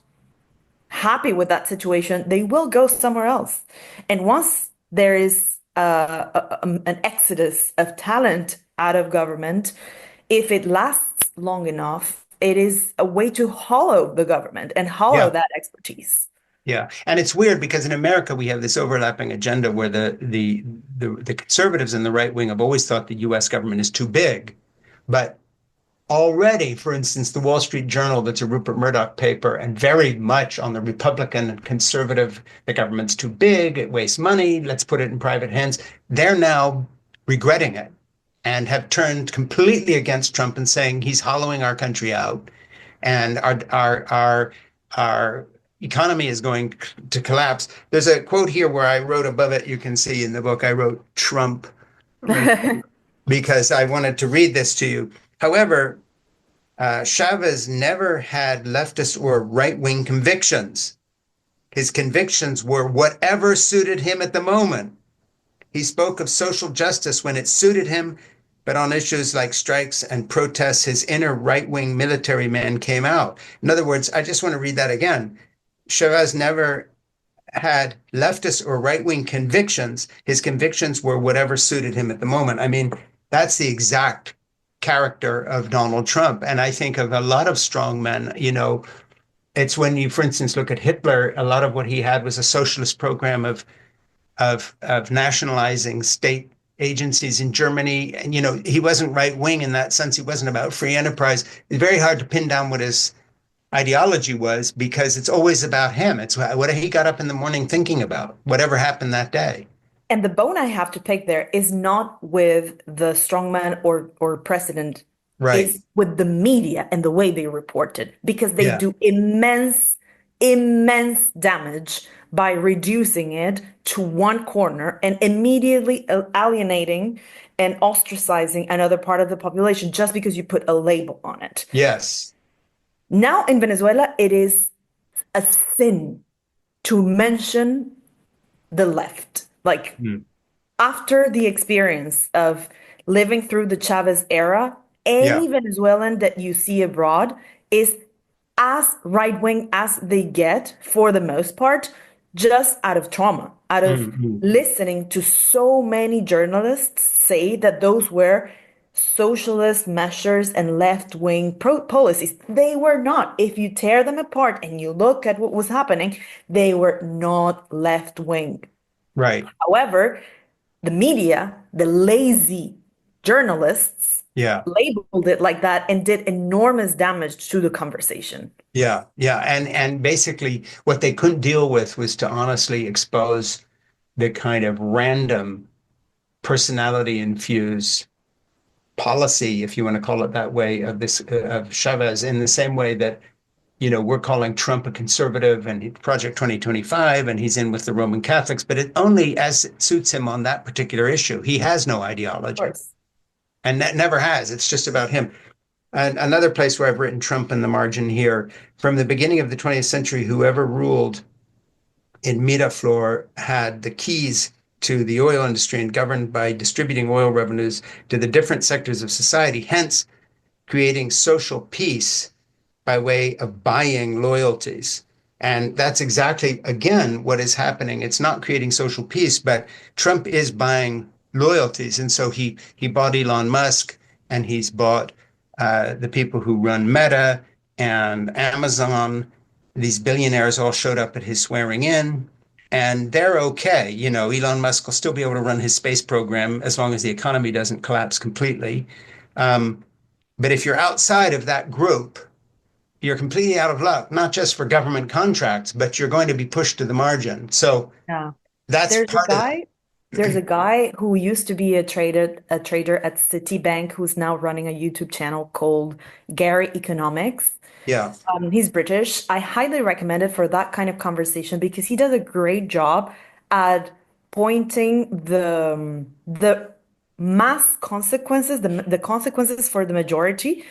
happy with that situation, they will go somewhere else. And once there is an exodus of talent out of government, if it lasts long enough, it is a way to hollow the government and hollow yeah. that expertise. Yeah, and it's weird because in America we have this overlapping agenda where the conservatives and the right wing have always thought the U.S. government is too big, but already, for instance, the Wall Street Journal, that's a Rupert Murdoch paper, and very much on the Republican and conservative, the government's too big, it wastes money, let's put it in private hands. They're now regretting it and have turned completely against Trump and saying he's hollowing our country out and our economy is going to collapse. There's a quote here where I wrote above it, you can see in the book, I wrote Trump right because I wanted to read this to you. However, Chavez never had leftist or right wing convictions. His convictions were whatever suited him at the moment. He spoke of social justice when it suited him, but on issues like strikes and protests, his inner right wing military man came out. In other words, I just want to read that again. Chavez never had leftist or right wing convictions. His convictions were whatever suited him at the moment. I mean, that's the exact character of Donald Trump. And I think of a lot of strong men, it's when you, for instance, look at Hitler, a lot of what he had was a socialist program of nationalizing state agencies in Germany. And, he wasn't right wing in that sense. He wasn't about free enterprise. It's very hard to pin down what his ideology was because it's always about him. It's what he got up in the morning thinking about, whatever happened that day. And the bone I have to pick there is not with the strongman or president, Right. is with the media and the way they report it, because they Yeah. do immense damage by reducing it to one corner and immediately alienating and ostracizing another part of the population just because you put a label on it. Yes. Now in Venezuela, it is a sin to mention the left. Like Mm. after the experience of living through the Chavez era, Yeah. any Venezuelan that you see abroad is as right wing as they get for the most part, just out of trauma, out of Mm-hmm. listening to so many journalists say that those were socialist measures and left wing policies. They were not. If you tear them apart and you look at what was happening, they were not left wing. Right. However, the media, the lazy journalists, Yeah. labeled it like that and did enormous damage to the conversation. Yeah. Yeah. And basically what they couldn't deal with was to honestly expose the kind of random personality infused policy, if you want to call it that way, of this of Chavez in the same way that we're calling Trump a conservative and Project 2025, and he's in with the Roman Catholics, but it only as it suits him on that particular issue. He has no Of ideology course. and that never has. It's just about him. And another place where I've written Trump in the margin here, from the beginning of the 20th century, whoever ruled in Miraflor had the keys to the oil industry and governed by distributing oil revenues to the different sectors of society, hence creating social peace by way of buying loyalties. And that's exactly, again, what is happening. It's not creating social peace, but Trump is buying loyalties. And so he bought Elon Musk and he's bought the people who run Meta and Amazon. These billionaires all showed up at his swearing in, and they're okay. You know, Elon Musk will still be able to run his space program as long as the economy doesn't collapse completely. Um, but if you're outside of that group, you're completely out of luck, not just for government contracts, but you're going to be pushed to the margin. So Yeah. that's There's a part of it. guy, there's a guy who used to be a trader at Citibank who's now running a YouTube channel called Gary Economics. Yeah. He's British. I highly recommend it for that kind of conversation because he does a great job at pointing the mass consequences, the consequences for the majority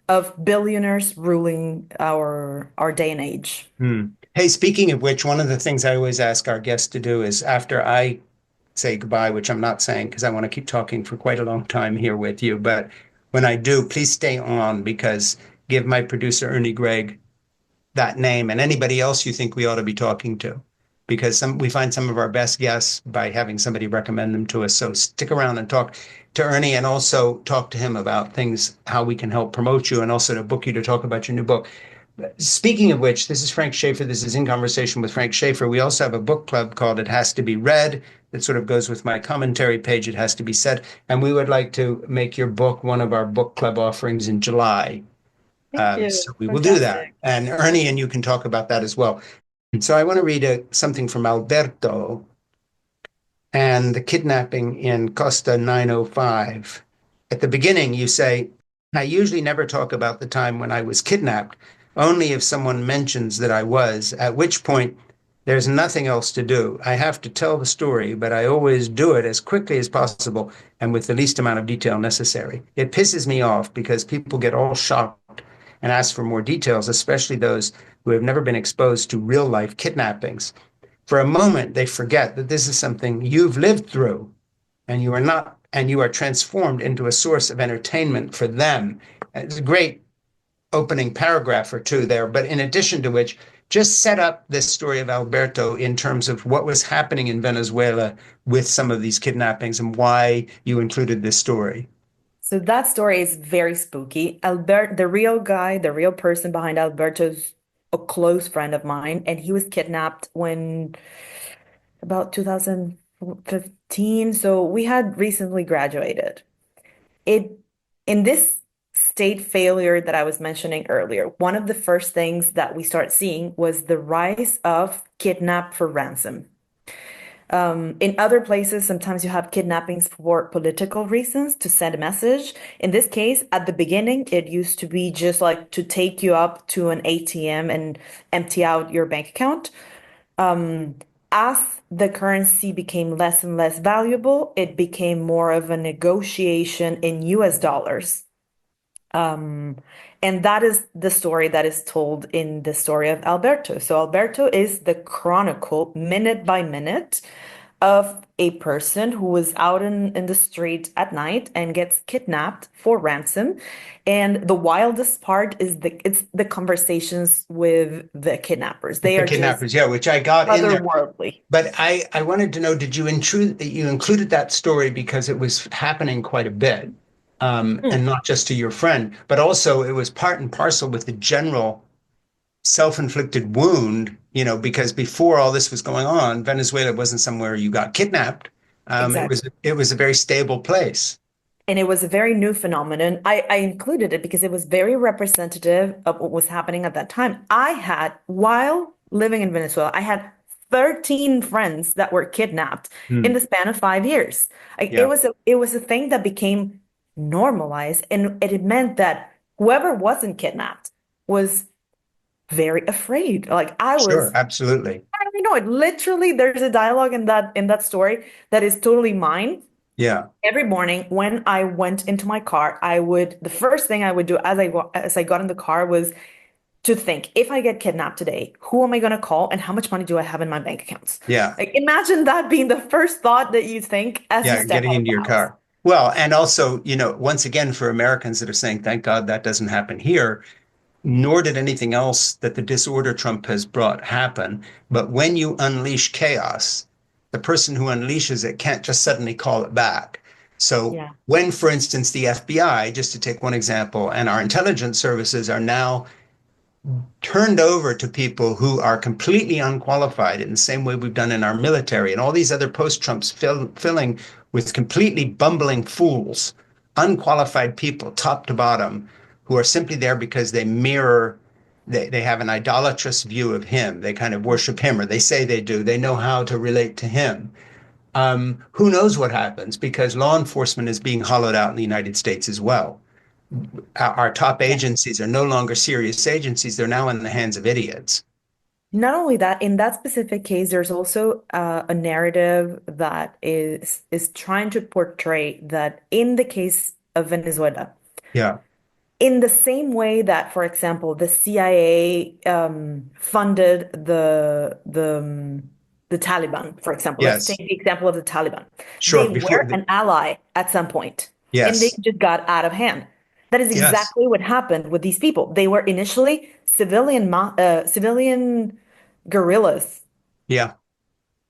of billionaires ruling our day and age. Hmm. Hey, speaking of which, one of the things I always ask our guests to do is after I say goodbye, which I'm not saying because I want to keep talking for quite a long time here with you, but when I do, please stay on because give my producer Ernie Gregg that name and anybody else you think we ought to be talking to because we find some of our best guests by having somebody recommend them to us. So stick around and talk to Ernie and also talk to him about things, how we can help promote you and also to book you to talk about your new book. Speaking of which, this is Frank Schaeffer. This is In Conversation with Frank Schaeffer. We also have a book club called It Has to Be Read that sort of goes with my commentary page, It Has to Be Said. And we would like to make your book one of our book club offerings in July. Thank you. So we will do that. Fantastic. And Ernie and you can talk about that as well. So I want to read something from Alberto and the kidnapping in Costa 905. At the beginning, you say, I usually never talk about the time when I was kidnapped, only if someone mentions that I was, at which point there's nothing else to do. I have to tell the story, but I always do it as quickly as possible and with the least amount of detail necessary. It pisses me off because people get all shocked and ask for more details, especially those who have never been exposed to real life kidnappings. For a moment, they forget that this is something you've lived through and you are not, and you are transformed into a source of entertainment for them. It's a great opening paragraph or two there, but in addition to which, just set up this story of Alberto in terms of what was happening in Venezuela with some of these kidnappings and why you included this story. So that story is very spooky. Albert, the real guy, the real person behind Alberto's a close friend of mine, and he was kidnapped when about 2015. So we had recently graduated. It in this state failure that I was mentioning earlier, one of the first things that we start seeing was the rise of kidnap for ransom. In other places, sometimes you have kidnappings for political reasons to send a message. In this case, at the beginning, it used to be just like to take you up to an ATM and empty out your bank account. As the currency became less and less valuable, it became more of a negotiation in US dollars. Um, and that is the story that is told in the story of Alberto. So Alberto is the chronicle, minute by minute, of a person who was out in the street at night and gets kidnapped for ransom. And the wildest part is it's the conversations with the kidnappers. They The are just kidnappers, yeah, which I got in there. otherworldly. But I wanted to know, did you intrude that you included that story because it was happening quite a bit, Hmm, and not just to your friend, but also it was part and parcel with the general self-inflicted wound, you know, because before all this was going on, Venezuela wasn't somewhere you got kidnapped. exactly. It was a very stable place. And it was a very new phenomenon. I included it because it was very representative of what was happening at that time. While living in Venezuela, I had 13 friends that were kidnapped in Hmm. the span of 5 years. Like, Yeah, it was a thing that became normalized, and it meant that whoever wasn't kidnapped was very afraid. Like I sure, was, absolutely. I don't know it. Literally, there's a dialogue in that story that is totally mine. Yeah, Every morning when I went into my car, the first thing I would do as I got in the car was to think, if I get kidnapped today, who am I going to call and how much money do I have in my bank accounts? yeah, Like imagine that being the first thought that you think as you yeah, step getting out of into the your house. car. Well, and also, you know, once again, for Americans that are saying, thank God that doesn't happen here, nor did anything else that the disorder Trump has brought happen. But when you unleash chaos, the person who unleashes it can't just suddenly call it back. So Yeah. when, for instance, the FBI, just to take one example, and our intelligence services are now turned over to people who are completely unqualified in the same way we've done in our military and all these other post-Trumps filling with completely bumbling fools, unqualified people, top to bottom, who are simply there because they have an idolatrous view of him. They kind of worship him, or they say they do. They know how to relate to him. Who knows what happens because law enforcement is being hollowed out in the United States as well. Our top Yeah. agencies are no longer serious agencies. They're now in the hands of idiots. Not only that, in that specific case, there's also a narrative that is trying to portray that in the case of Venezuela, Yeah. in the same way that, for example, the CIA funded the Taliban, for example. Let's take Yes. the example of the Taliban. Sure. They Before were the, an ally at some point, and they yes. just got out of hand. That is Yes. exactly what happened with these people. They were initially civilian guerrillas, Yeah.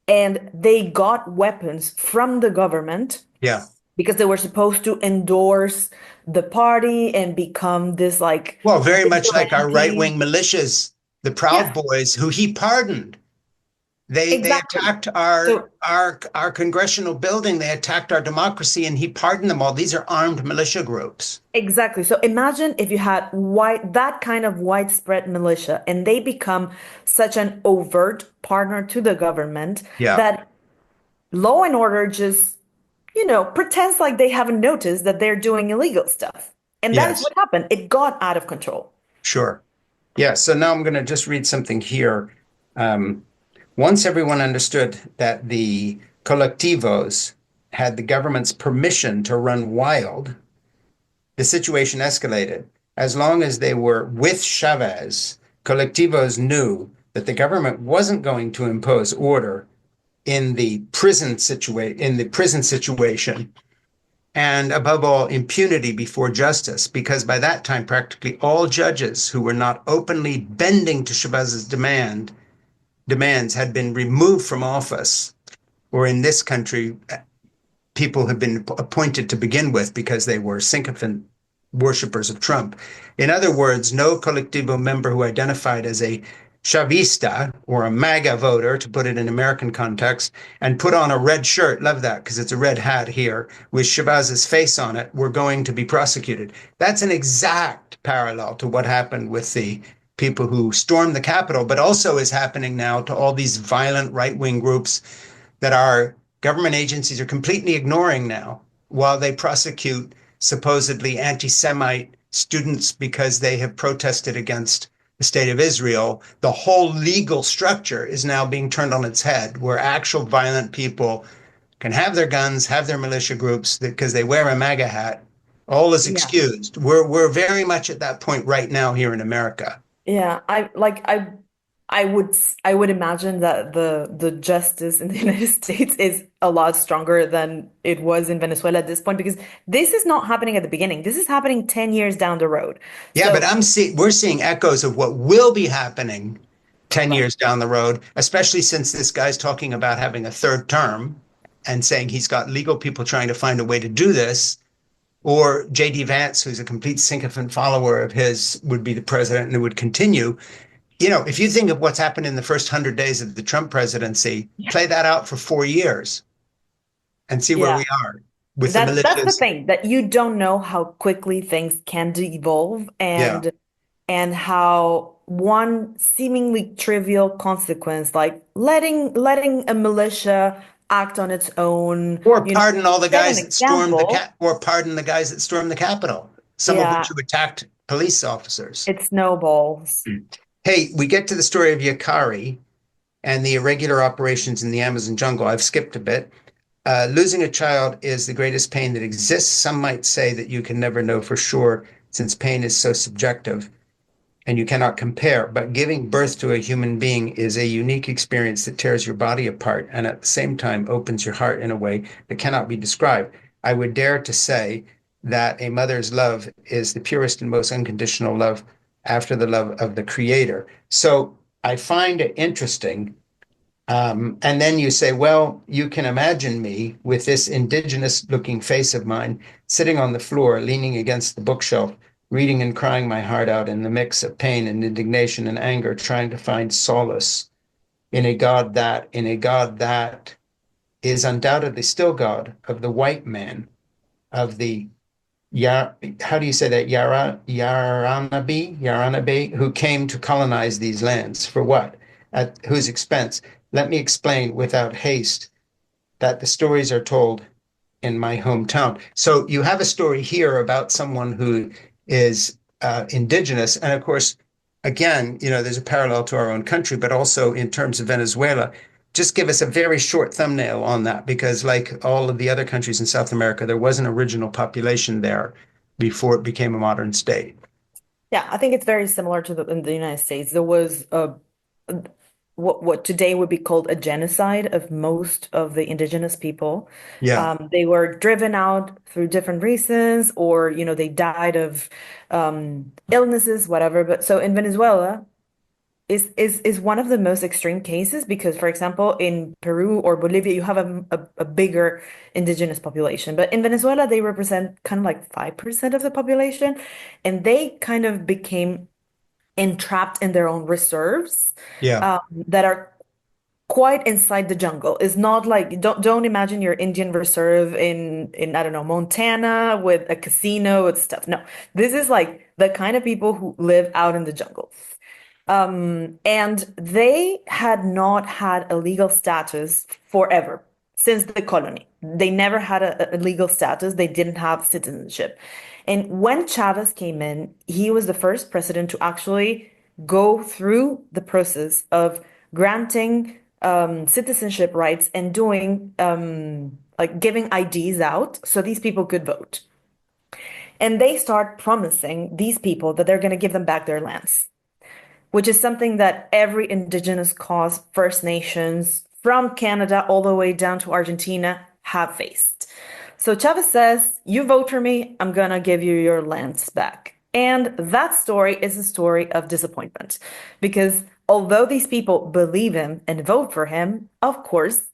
and they got weapons from the government Yeah. because they were supposed to endorse the party and become this like Well, very much like our vigilante. right-wing militias, the Proud Yes, Boys, who he pardoned. They exactly. attacked our So our congressional building. They attacked our democracy, and he pardoned them all. These are armed militia groups. exactly. So imagine if you had that kind of widespread militia and they become such an overt partner to the government Yeah. that law and order just, pretends like they haven't noticed that they're doing illegal stuff. And that is Yes. what happened. It got out of control. Sure. Yeah. So now I'm going to just read something here. Um, Once everyone understood that the colectivos had the government's permission to run wild, the situation escalated. As long as they were with Chavez, colectivos knew that the government wasn't going to impose order in the prison situation, and above all, impunity before justice, because by that time, practically all judges who were not openly bending to Chavez's demands had been removed from office, or in this country, people have been appointed to begin with because they were sycophant worshippers of Trump. In other words, no colectivo member who identified as a Chavista or a MAGA voter, to put it in American context, and put on a red shirt, love that because it's a red hat here, with Chavez's face on it, were going to be prosecuted. That's an exact parallel to what happened with the people who stormed the Capitol, but also is happening now to all these violent right-wing groups that our government agencies are completely ignoring now while they prosecute supposedly anti-Semite students because they have protested against the state of Israel. The whole legal structure is now being turned on its head, where actual violent people can have their guns, have their militia groups because they wear a MAGA hat. All is Yeah. excused. We're very much at that point right now here in America. Yeah, I would imagine that the justice in the United States is a lot stronger than it was in Venezuela at this point because this is not happening at the beginning. This is happening 10 years down the road. Yeah, but So, we're seeing echoes of what will be happening 10 right. years down the road, especially since this guy's talking about having a third term and saying he's got legal people trying to find a way to do this. Or J.D. Vance, who's a complete sycophant follower of his, would be the president and it would continue. If you think of what's happened in the first 100 days of the Trump presidency, Yeah. play that out for 4 years and see where Yeah. we are with the That's the militias. thing that you don't know how quickly things can devolve Yeah. and how one seemingly trivial consequence like letting a militia act on its own, Or pardon all the set an guys that stormed example. or pardon the guys that stormed the Capitol, some of which Yeah, who attacked police officers. it snowballs. Hey, we get to the story of Yakari and the irregular operations in the Amazon jungle. I've skipped a bit. Losing a child is the greatest pain that exists. Some might say that you can never know for sure since pain is so subjective and you cannot compare. But giving birth to a human being is a unique experience that tears your body apart and at the same time opens your heart in a way that cannot be described. I would dare to say that a mother's love is the purest and most unconditional love after the love of the creator. So I find it interesting And then you say, well, you can imagine me with this indigenous looking face of mine sitting on the floor, leaning against the bookshelf, reading and crying my heart out in the mix of pain and indignation and anger, trying to find solace in a God that is undoubtedly still God of the white man, of the how do you say that? Yaranabe, who came to colonize these lands for what? At whose expense? Let me explain without haste that the stories are told in my hometown. So you have a story here about someone who is indigenous. And of course, again, there's a parallel to our own country, but also in terms of Venezuela. Just give us a very short thumbnail on that, because like all of the other countries in South America, there was an original population there before it became a modern state. Yeah, I think it's very similar to in the United States. There was what today would be called a genocide of most of the indigenous people. Yeah, They were driven out through different reasons, or they died of illnesses, whatever. But so in Venezuela is one of the most extreme cases because, for example, in Peru or Bolivia, you have a bigger indigenous population, but in Venezuela, they represent kind of like 5% of the population, and they kind of became entrapped in their own reserves yeah. that are quite inside the jungle. It's not like don't imagine your Indian reserve in I don't know, Montana with a casino and stuff. No, this is like the kind of people who live out in the jungle. And they had not had a legal status forever since the colony. They never had a legal status. They didn't have citizenship. And when Chavez came in, he was the first president to actually go through the process of granting citizenship rights and doing like giving IDs out so these people could vote. And they start promising these people that they're going to give them back their lands, which is something that every indigenous cause, First Nations, from Canada all the way down to Argentina have faced. So Chavez says, you vote for me, I'm gonna give you your lands back. And that story is a story of disappointment because although these people believe him and vote for him, of course,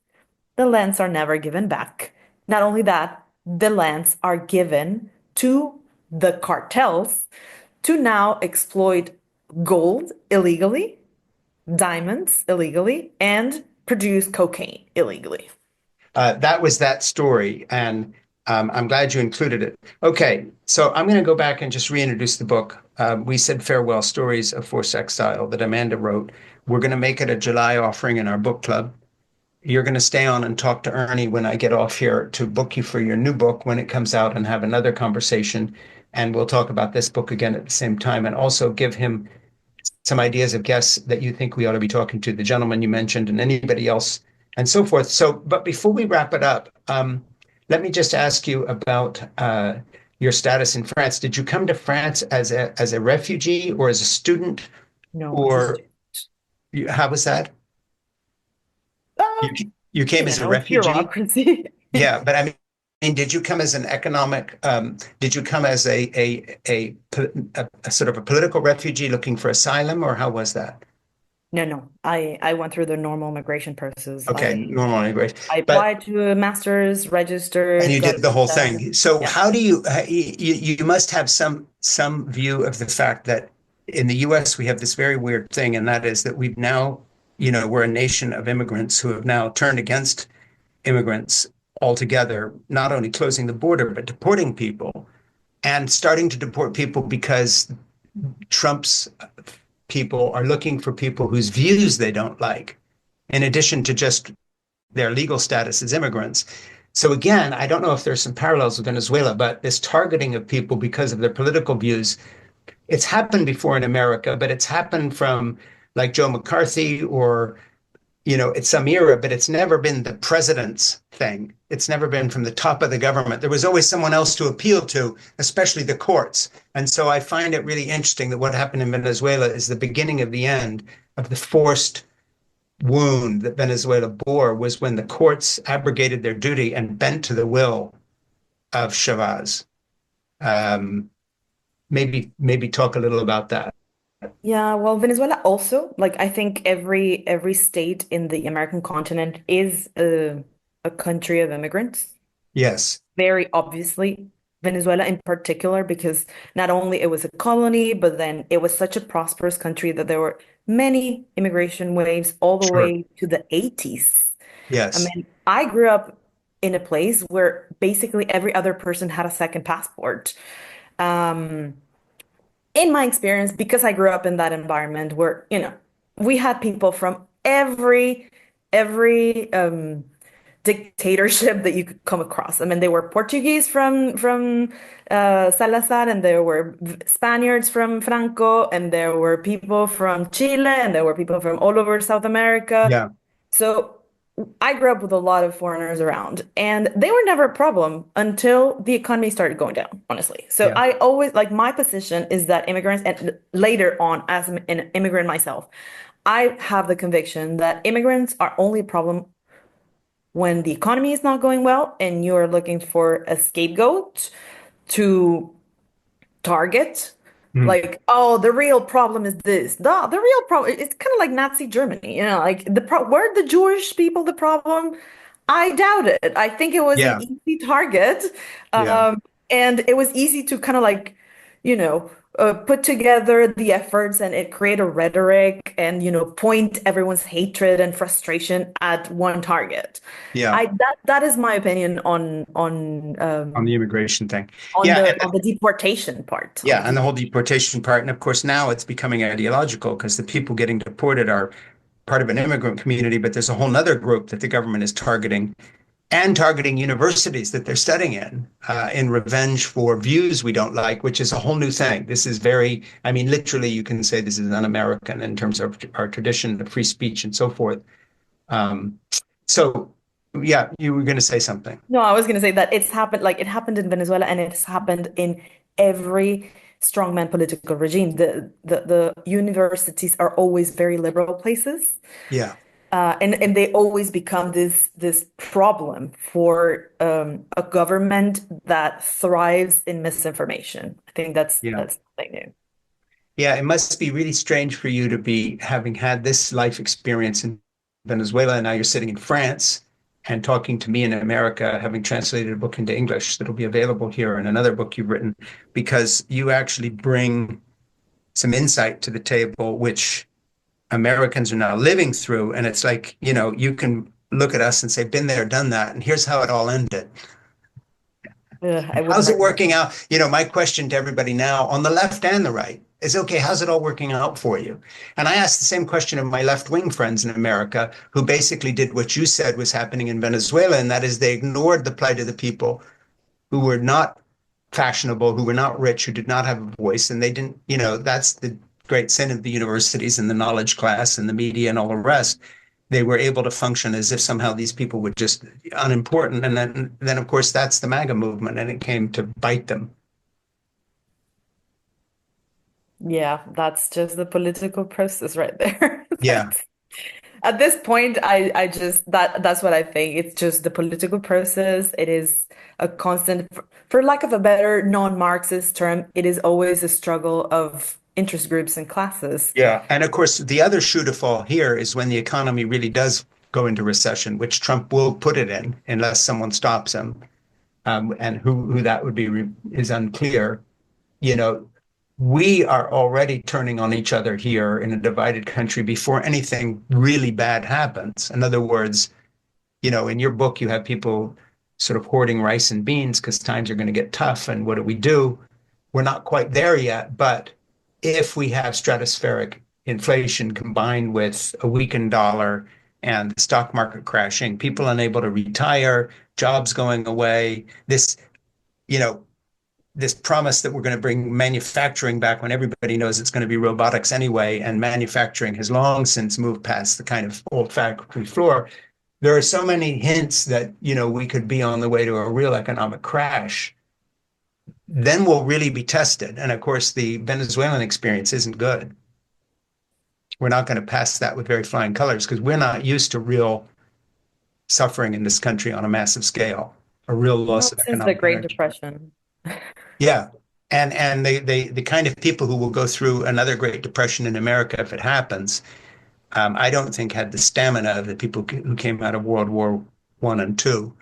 the lands are never given back. Not only that, the lands are given to the cartels to now exploit gold illegally, diamonds illegally, and produce cocaine illegally. That was that story, and I'm glad you included it. Okay, so I'm going to go back and just reintroduce the book. We said farewell stories of forced exile that Amanda wrote. We're going to make it a July offering in our book club. You're going to stay on and talk to Ernie when I get off here to book you for your new book when it comes out and have another conversation. And we'll talk about this book again at the same time and also give him some ideas of guests that you think we ought to be talking to, the gentleman you mentioned and anybody else and so forth. So, but before we wrap it up, let me just ask you about your status in France. Did you come to France as a refugee or as a student, No, as a or student. how was that? Uh, You you came as a refugee? bureaucracy. Yeah, but I mean, did you come as an economic? Did you come as a sort of a political refugee looking for asylum, or how was that? No, no. I went through the normal migration process. Okay, normal immigration. I But applied to a master's, and registered, you got did the whole visa. thing. So Yeah. how do you must have some view of the fact that in the US we have this very weird thing, and that is that we've now, we're a nation of immigrants who have now turned against immigrants altogether, not only closing the border, but deporting people and starting to deport people because Trump's people are looking for people whose views they don't like, in addition to just their legal status as immigrants. So again, I don't know if there's some parallels with Venezuela, but this targeting of people because of their political views, it's happened before in America, but it's happened from like Joe McCarthy or it's some era, but it's never been the president's thing. It's never been from the top of the government. There was always someone else to appeal to, especially the courts. And so I find it really interesting that what happened in Venezuela is the beginning of the end of the forced wound that Venezuela bore was when the courts abrogated their duty and bent to the will of Chavez. Um, maybe talk a little about that. Yeah, well, Venezuela also, like I think every state in the American continent is a country of immigrants. Yes, Very obviously, Venezuela in particular, because not only it was a colony, but then it was such a prosperous country that there were many immigration waves all the sure. way to the 80s. I Yes. mean, I grew up in a place where basically every other person had a second passport. Um, in my experience, because I grew up in that environment where, we had people from every dictatorship that you could come across. I mean, they were Portuguese from Salazar, and there were Spaniards from Franco, and there were people from Chile, and there were people from all over South America. Yeah. So I grew up with a lot of foreigners around, and they were never a problem until the economy started going down, honestly. So Yeah. I always like my position is that immigrants, and later on, as an immigrant myself, I have the conviction that immigrants are only a problem when the economy is not going well and you're looking for a scapegoat to target. Mm. Like, oh, the real problem is this. The real problem, it's kind of like Nazi Germany, like were the Jewish people the problem? I doubt it. I think it was an Yeah. easy target. Yeah. And it was easy to kind of like, put together the efforts and it create a rhetoric and, point everyone's hatred and frustration at one target. Yeah. That is my opinion On the immigration thing. on Yeah. the deportation part Yeah, and the whole deportation part. And of course, now it's becoming ideological because the people getting deported are part of an immigrant community, but there's a whole other group that the government is targeting and targeting universities that they're studying in revenge for views we don't like, which is a whole new thing. This is very, I mean, literally, you can say this is un-American in terms of our tradition of free speech and so forth. Um, so, yeah, you were going to say something. No, I was going to say that it's happened, like it happened in Venezuela and it's happened in every strongman political regime. The universities are always very liberal places. Yeah, And they always become this problem for a government that thrives in misinformation. I think that's yeah. that's something new. Yeah, it must be really strange for you to be having had this life experience in Venezuela, and now you're sitting in France and talking to me in America, having translated a book into English that'll be available here and another book you've written, because you actually bring some insight to the table, which Americans are now living through. And it's like, you can look at us and say, been there, done that, and here's how it all ended. Ugh, I would How's it never. working out? My question to everybody now on the left and the right is, okay, how's it all working out for you? And I asked the same question of my left wing friends in America who basically did what you said was happening in Venezuela, and that is they ignored the plight of the people who were not fashionable, who were not rich, who did not have a voice. And they didn't, that's the great sin of the universities and the knowledge class and the media and all the rest. They were able to function as if somehow these people were just unimportant. And then of course, that's the MAGA movement, and it came to bite them. Yeah, that's just the political process right there. Yeah, At this point, I just that's what I think. It's just the political process. It is a constant, for lack of a better non-Marxist term, it is always a struggle of interest groups and classes. yeah. And of course, the other shoe to fall here is when the economy really does go into recession, which Trump will put it in unless someone stops him. And who that would be is unclear. You know, we are already turning on each other here in a divided country before anything really bad happens. In other words, in your book, you have people sort of hoarding rice and beans because times are going to get tough. And what do we do? We're not quite there yet. But if we have stratospheric inflation combined with a weakened dollar and the stock market crashing, people unable to retire, jobs going away, you know, this promise that we're going to bring manufacturing back when everybody knows it's going to be robotics anyway, and manufacturing has long since moved past the kind of old factory floor. There are so many hints that, we could be on the way to a real economic crash. Then we'll really be tested. And of course, the Venezuelan experience isn't good. We're not going to pass that with very flying colors because we're not used to real suffering in this country on a massive scale, a real loss Not of since the economic Great energy. Depression. Yeah. And the kind of people who will go through another Great Depression in America if it happens, I don't think had the stamina of the people who came out of World War One and Two,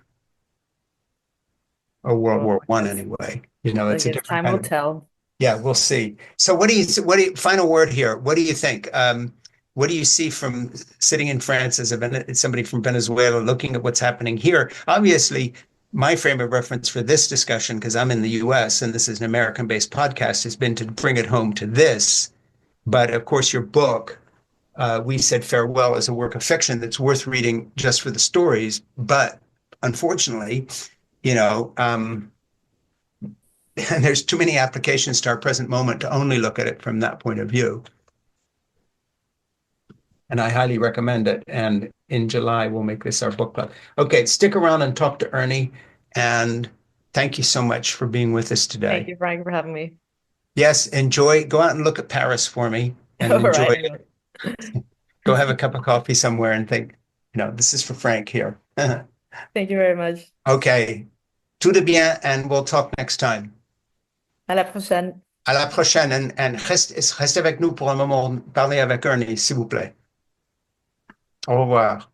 or World Well, War I One guess, anyway. You know, I it's a guess different time kind will of. tell. Yeah, we'll see. So final word here. What do you think? What do you see from sitting in France as somebody from Venezuela looking at what's happening here? Obviously, my frame of reference for this discussion, because I'm in the US and this is an American-based podcast, has been to bring it home to this. But of course, your book, We Said Farewell, is a work of fiction that's worth reading just for the stories. But unfortunately, you know, and there's too many applications to our present moment to only look at it from that point of view. And I highly recommend it. And in July, we'll make this our book club. Okay, stick around and talk to Ernie. And thank you so much for being with us Thank today. you, Frank, for having me. Yes, enjoy. Go out and look at Paris for me and All enjoy right, I will. it. Go have a cup of coffee somewhere and think, this is for Frank here. Thank you very much. Okay, tout de bien, and we'll talk next time. À la prochaine. À la prochaine, and reste avec nous pour un moment, parler avec Ernie, s'il vous plaît. Au revoir.